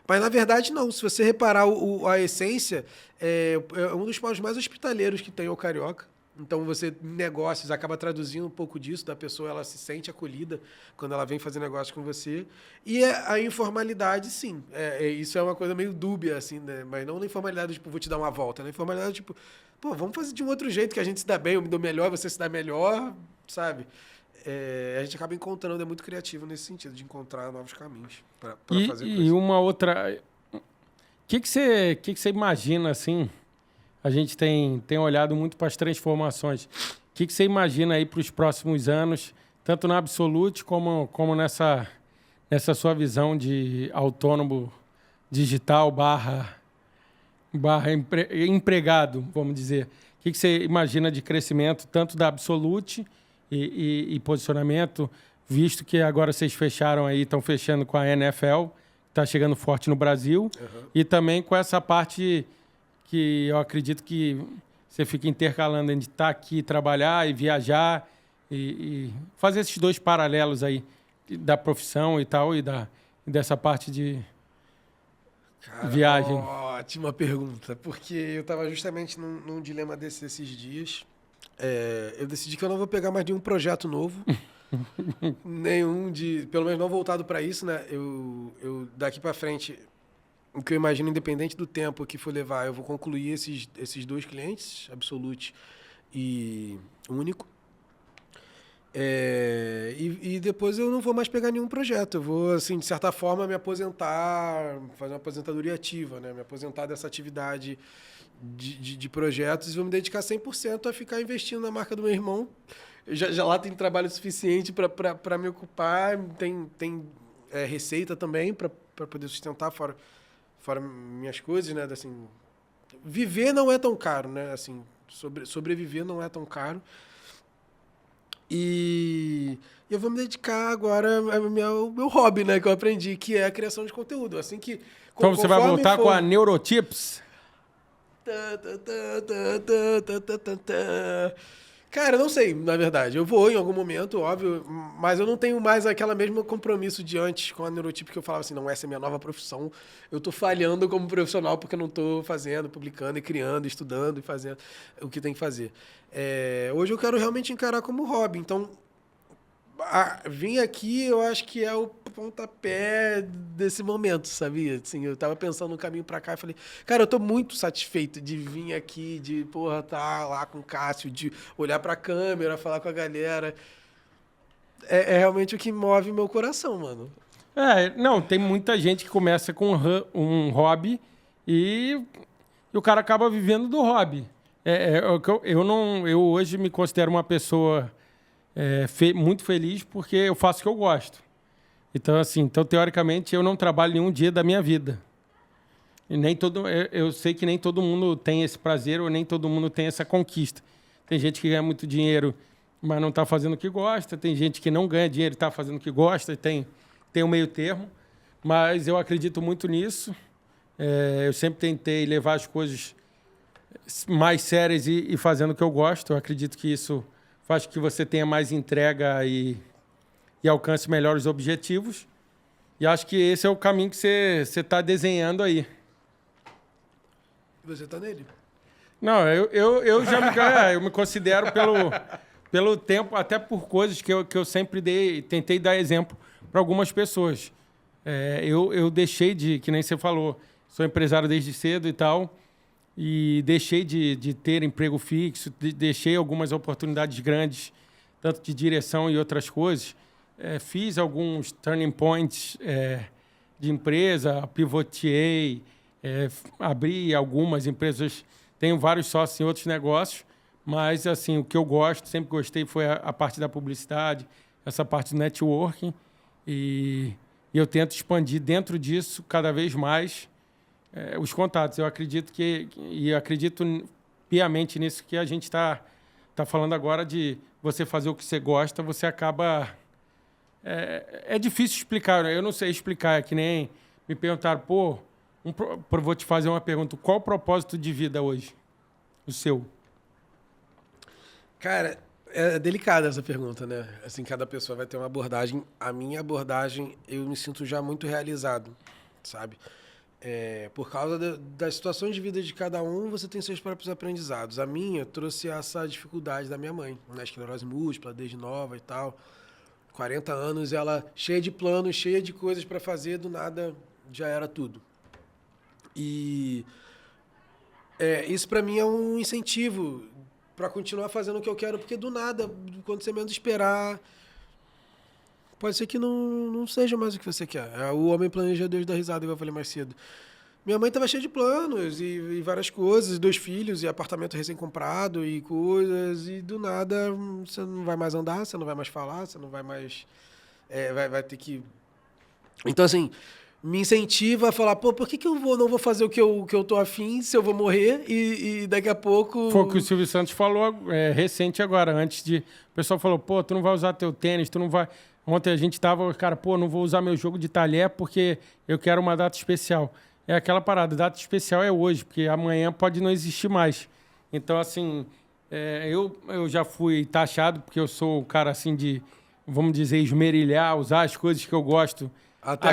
Mas, na verdade, não. Se você reparar a essência, é um dos povos mais hospitaleiros que tem o carioca. Então, você, em negócios, acaba traduzindo um pouco disso, da pessoa, ela se sente acolhida quando ela vem fazer negócio com você. E a informalidade, sim. Isso é uma coisa meio dúbia, assim, né? Mas não na informalidade, tipo, vou te dar uma volta. Na informalidade, tipo, pô, vamos fazer de um outro jeito, que a gente se dá bem, eu me dou melhor, você se dá melhor, sabe? A gente acaba encontrando, é muito criativo nesse sentido, de encontrar novos caminhos para fazer coisas.
E uma outra... O que você imagina, assim... A gente tem olhado muito para as transformações. O que você imagina aí para os próximos anos, tanto na Absolute como nessa sua visão de autônomo digital barra empregado, vamos dizer? O que você imagina de crescimento tanto da Absolute e posicionamento, visto que agora vocês fecharam aí, estão fechando com a NFL, que está chegando forte no Brasil, e também com essa parte... que eu acredito que você fica intercalando entre estar aqui, trabalhar e viajar e fazer esses dois paralelos aí da profissão e tal e dessa parte de viagem.
Ótima pergunta, porque eu estava justamente num dilema esses dias. Eu decidi que eu não vou pegar mais nenhum projeto novo, pelo menos não voltado para isso, né? Eu daqui para frente... O que eu imagino, independente do tempo que for levar, eu vou concluir esses dois clientes, Absolute e Único. E depois eu não vou mais pegar nenhum projeto. Eu vou, assim, de certa forma, me aposentar, fazer uma aposentadoria ativa, né? Me aposentar dessa atividade de projetos e vou me dedicar 100% a ficar investindo na marca do meu irmão. Já lá tem trabalho suficiente para me ocupar, tem receita também para poder sustentar fora minhas coisas, né? Assim, viver não é tão caro, né? Assim, sobreviver não é tão caro. E eu vou me dedicar agora ao meu hobby, né? Que eu aprendi, que é a criação de conteúdo. Assim que...
Então você vai voltar com a Neurotips?
Cara, eu não sei, na verdade. Eu vou em algum momento, óbvio, mas eu não tenho mais aquele mesmo compromisso de antes com a Neurotip, que eu falava assim, não, essa é a minha nova profissão. Eu tô falhando como profissional porque eu não tô fazendo, publicando e criando, estudando e fazendo o que tem que fazer. Hoje eu quero realmente encarar como hobby. Então, vim aqui, eu acho que é o pontapé desse momento, sabia? Assim, eu tava pensando no caminho pra cá e falei, cara, eu tô muito satisfeito de vir aqui, de, tá lá com o Cássio, de olhar pra câmera, falar com a galera. É realmente o que move meu coração, mano.
Não, tem muita gente que começa com um hobby e o cara acaba vivendo do hobby. Eu hoje me considero uma pessoa... muito feliz porque eu faço o que eu gosto. Então, assim, teoricamente, eu não trabalho nenhum dia da minha vida. E eu sei que nem todo mundo tem esse prazer ou nem todo mundo tem essa conquista. Tem gente que ganha muito dinheiro, mas não está fazendo o que gosta. Tem gente que não ganha dinheiro e está fazendo o que gosta. E tem um meio termo. Mas eu acredito muito nisso. Eu sempre tentei levar as coisas mais sérias e fazendo o que eu gosto. Eu acredito que isso... faz que você tenha mais entrega e alcance melhores objetivos. E acho que esse é o caminho que você está desenhando aí.
Você está nele?
Não, eu já eu me considero pelo tempo, até por coisas que eu sempre tentei dar exemplo para algumas pessoas. Eu deixei que nem você falou, sou empresário desde cedo e tal, e deixei de ter emprego fixo, deixei algumas oportunidades grandes, tanto de direção e outras coisas. Fiz alguns turning points de empresa, pivotei, abri algumas empresas, tenho vários sócios em outros negócios, mas assim, o que eu sempre gostei foi a parte da publicidade, essa parte do networking, e eu tento expandir dentro disso cada vez mais os contatos. Eu acredito acredito piamente nisso que a gente está falando agora, de você fazer o que você gosta, você acaba é difícil explicar, né? Eu não sei explicar, é que nem me perguntaram, vou te fazer uma pergunta, qual o propósito de vida hoje? O seu?
Cara, é delicada essa pergunta, né? Assim, cada pessoa vai ter uma abordagem. A minha abordagem, eu me sinto já muito realizado, sabe? Por causa das situações de vida de cada um, você tem seus próprios aprendizados. A minha trouxe essa dificuldade da minha mãe, né? Esclerose múltipla, desde nova e tal. 40 anos, ela cheia de planos, cheia de coisas para fazer, do nada já era tudo. E isso para mim é um incentivo para continuar fazendo o que eu quero, porque do nada, quando você menos esperar, pode ser que não seja mais o que você quer. O homem planeja, Deus dá risada, igual eu falei mais cedo. Minha mãe estava cheia de planos e várias coisas, 2 filhos e apartamento recém-comprado e coisas, e do nada você não vai mais andar, você não vai mais falar, você não vai mais... vai ter que... Então, assim, me incentiva a falar, por que eu não vou fazer o que eu tô afim se eu vou morrer e daqui a pouco...
Foi o que o Silvio Santos falou recente agora, antes de... O pessoal falou, tu não vai usar teu tênis, tu não vai... Ontem a gente tava, cara, não vou usar meu jogo de talher porque eu quero uma data especial. É aquela parada, data especial é hoje, porque amanhã pode não existir mais. Então, assim, eu já fui taxado, porque eu sou o cara, assim, de, vamos dizer, esmerilhar, usar as coisas que eu gosto
até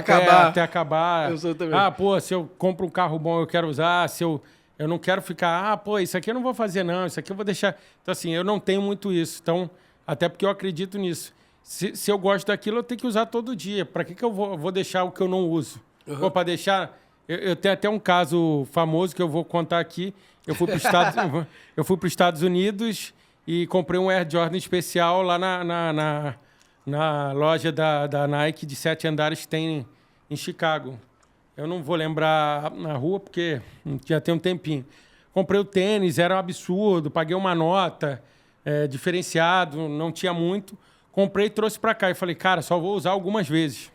acabar.
Eu sou também. Se eu compro um carro bom, eu quero usar. Se eu não quero ficar, isso aqui eu não vou fazer, não, isso aqui eu vou deixar. Então, assim, eu não tenho muito isso. Então, até porque eu acredito nisso. Se eu gosto daquilo, eu tenho que usar todo dia. Para que eu vou deixar o que eu não uso?
Uhum.
Para deixar... Eu tenho até um caso famoso que eu vou contar aqui. Eu fui para os Estados Unidos e comprei um Air Jordan especial lá na loja da Nike de 7 andares que tem em Chicago. Eu não vou lembrar na rua porque já tem um tempinho. Comprei o tênis, era um absurdo, paguei uma nota, diferenciado, não tinha muito. Comprei e trouxe para cá. E falei, cara, só vou usar algumas vezes.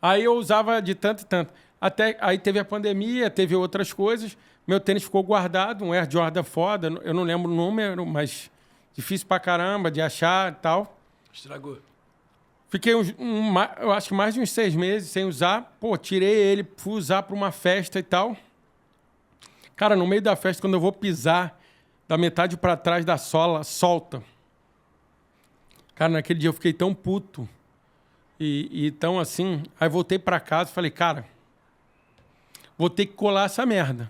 Aí eu usava de tanto e tanto. Aí teve a pandemia, teve outras coisas. Meu tênis ficou guardado, um Air Jordan foda. Eu não lembro o número, mas difícil pra caramba de achar e tal.
Estragou.
Fiquei, eu acho que mais de uns 6 meses sem usar. Tirei ele, fui usar pra uma festa e tal. Cara, no meio da festa, quando eu vou pisar, da metade pra trás da sola, solta. Cara, naquele dia eu fiquei tão puto. E tão assim... Aí voltei pra casa e falei, cara... Vou ter que colar essa merda.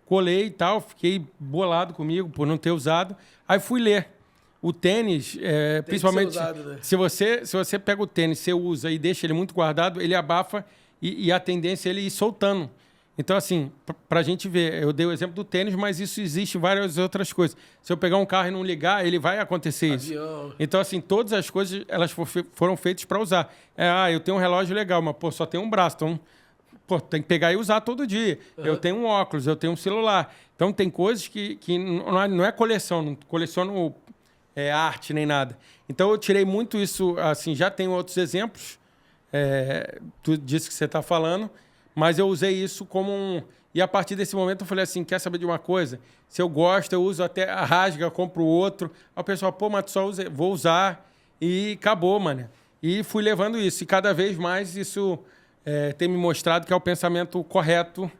Colei e tal, fiquei bolado comigo por não ter usado. Aí fui ler. O tênis, principalmente...
Usado, né?
se você pega o tênis, você usa e deixa ele muito guardado, ele abafa e a tendência é ele ir soltando. Então, assim, pra gente ver, eu dei o exemplo do tênis, mas isso existe em várias outras coisas. Se eu pegar um carro e não ligar, ele vai acontecer
Avião.
isso. Então, assim, todas as coisas, elas foram feitas para usar. Eu tenho um relógio legal, mas, só tem um braço, então... tem que pegar e usar todo dia. Uhum. Eu tenho um óculos, eu tenho um celular. Então, tem coisas que não é coleção, não coleciono arte nem nada. Então, eu tirei muito isso, assim, já tenho outros exemplos, tu disse que você está falando, mas eu usei isso como E a partir desse momento eu falei assim, quer saber de uma coisa? Se eu gosto, eu uso até a rasga, compro outro. Aí o pessoal, mas tu só usa, vou usar e acabou, mano. E fui levando isso. E cada vez mais isso tem me mostrado que é o pensamento correto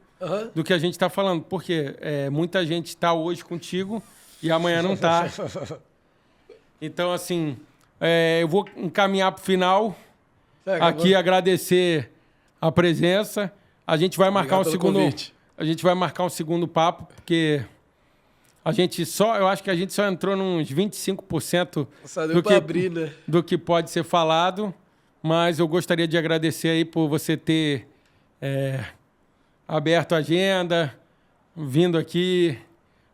do que a gente está falando. Porque muita gente está hoje contigo e amanhã não está. Então, assim, eu vou encaminhar para o final. Aqui agradecer a presença. A gente vai marcar um segundo... Convite. A gente vai marcar um segundo papo, porque a gente eu acho que a gente só entrou nos 25% do que pode ser falado, mas eu gostaria de agradecer aí por você ter aberto a agenda, vindo aqui,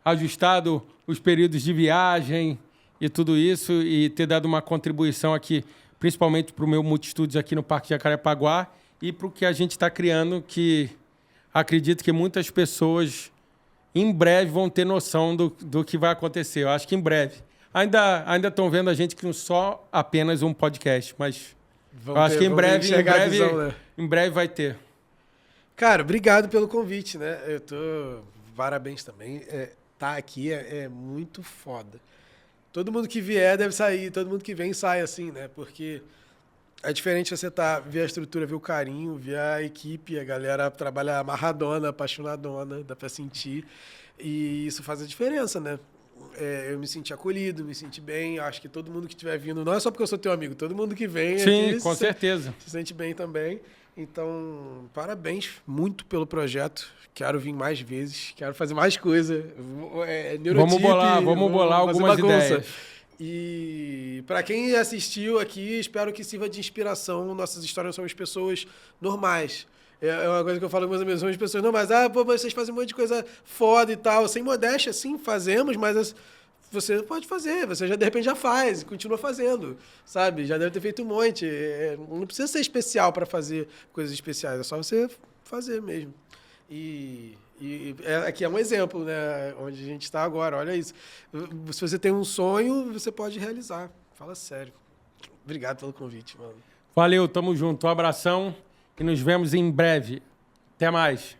ajustado os períodos de viagem e tudo isso, e ter dado uma contribuição aqui, principalmente para o meu Multiestudos aqui no Parque Jacarepaguá e para o que a gente está criando, que... Acredito que muitas pessoas em breve vão ter noção do que vai acontecer. Eu acho que em breve. Ainda estão vendo a gente com só apenas um podcast, mas eu acho que em breve vai ter.
Cara, obrigado pelo convite, né? Parabéns também. Tá aqui é muito foda. todo mundo que vier deve sair, todo mundo que vem sai assim, né? Porque é diferente você ver a estrutura, ver o carinho, ver a equipe, a galera trabalha amarradona, apaixonadona, dá pra sentir. E isso faz a diferença, né? Eu me senti acolhido, me senti bem. Acho que todo mundo que estiver vindo, não é só porque eu sou teu amigo, todo mundo que vem
Sim,
aqui
com certeza.
se sente bem também. Então, parabéns muito pelo projeto. Quero vir mais vezes, quero fazer mais coisa.
Vamos bolar algumas ideias.
E para quem assistiu aqui, espero que sirva de inspiração. Nossas histórias somos pessoas normais. É uma coisa que eu falo com meus amigos, somos pessoas normais. Pô, vocês fazem um monte de coisa foda e tal. Sem modéstia, sim, fazemos, mas você pode fazer. Você já, de repente, já faz e continua fazendo, sabe? Já deve ter feito um monte. Não precisa ser especial para fazer coisas especiais. É só você fazer mesmo. Aqui é um exemplo, né? Onde a gente está agora. Olha isso. Se você tem um sonho, você pode realizar. Fala sério. Obrigado pelo convite, mano.
Valeu, tamo junto. Um abração e nos vemos em breve. Até mais.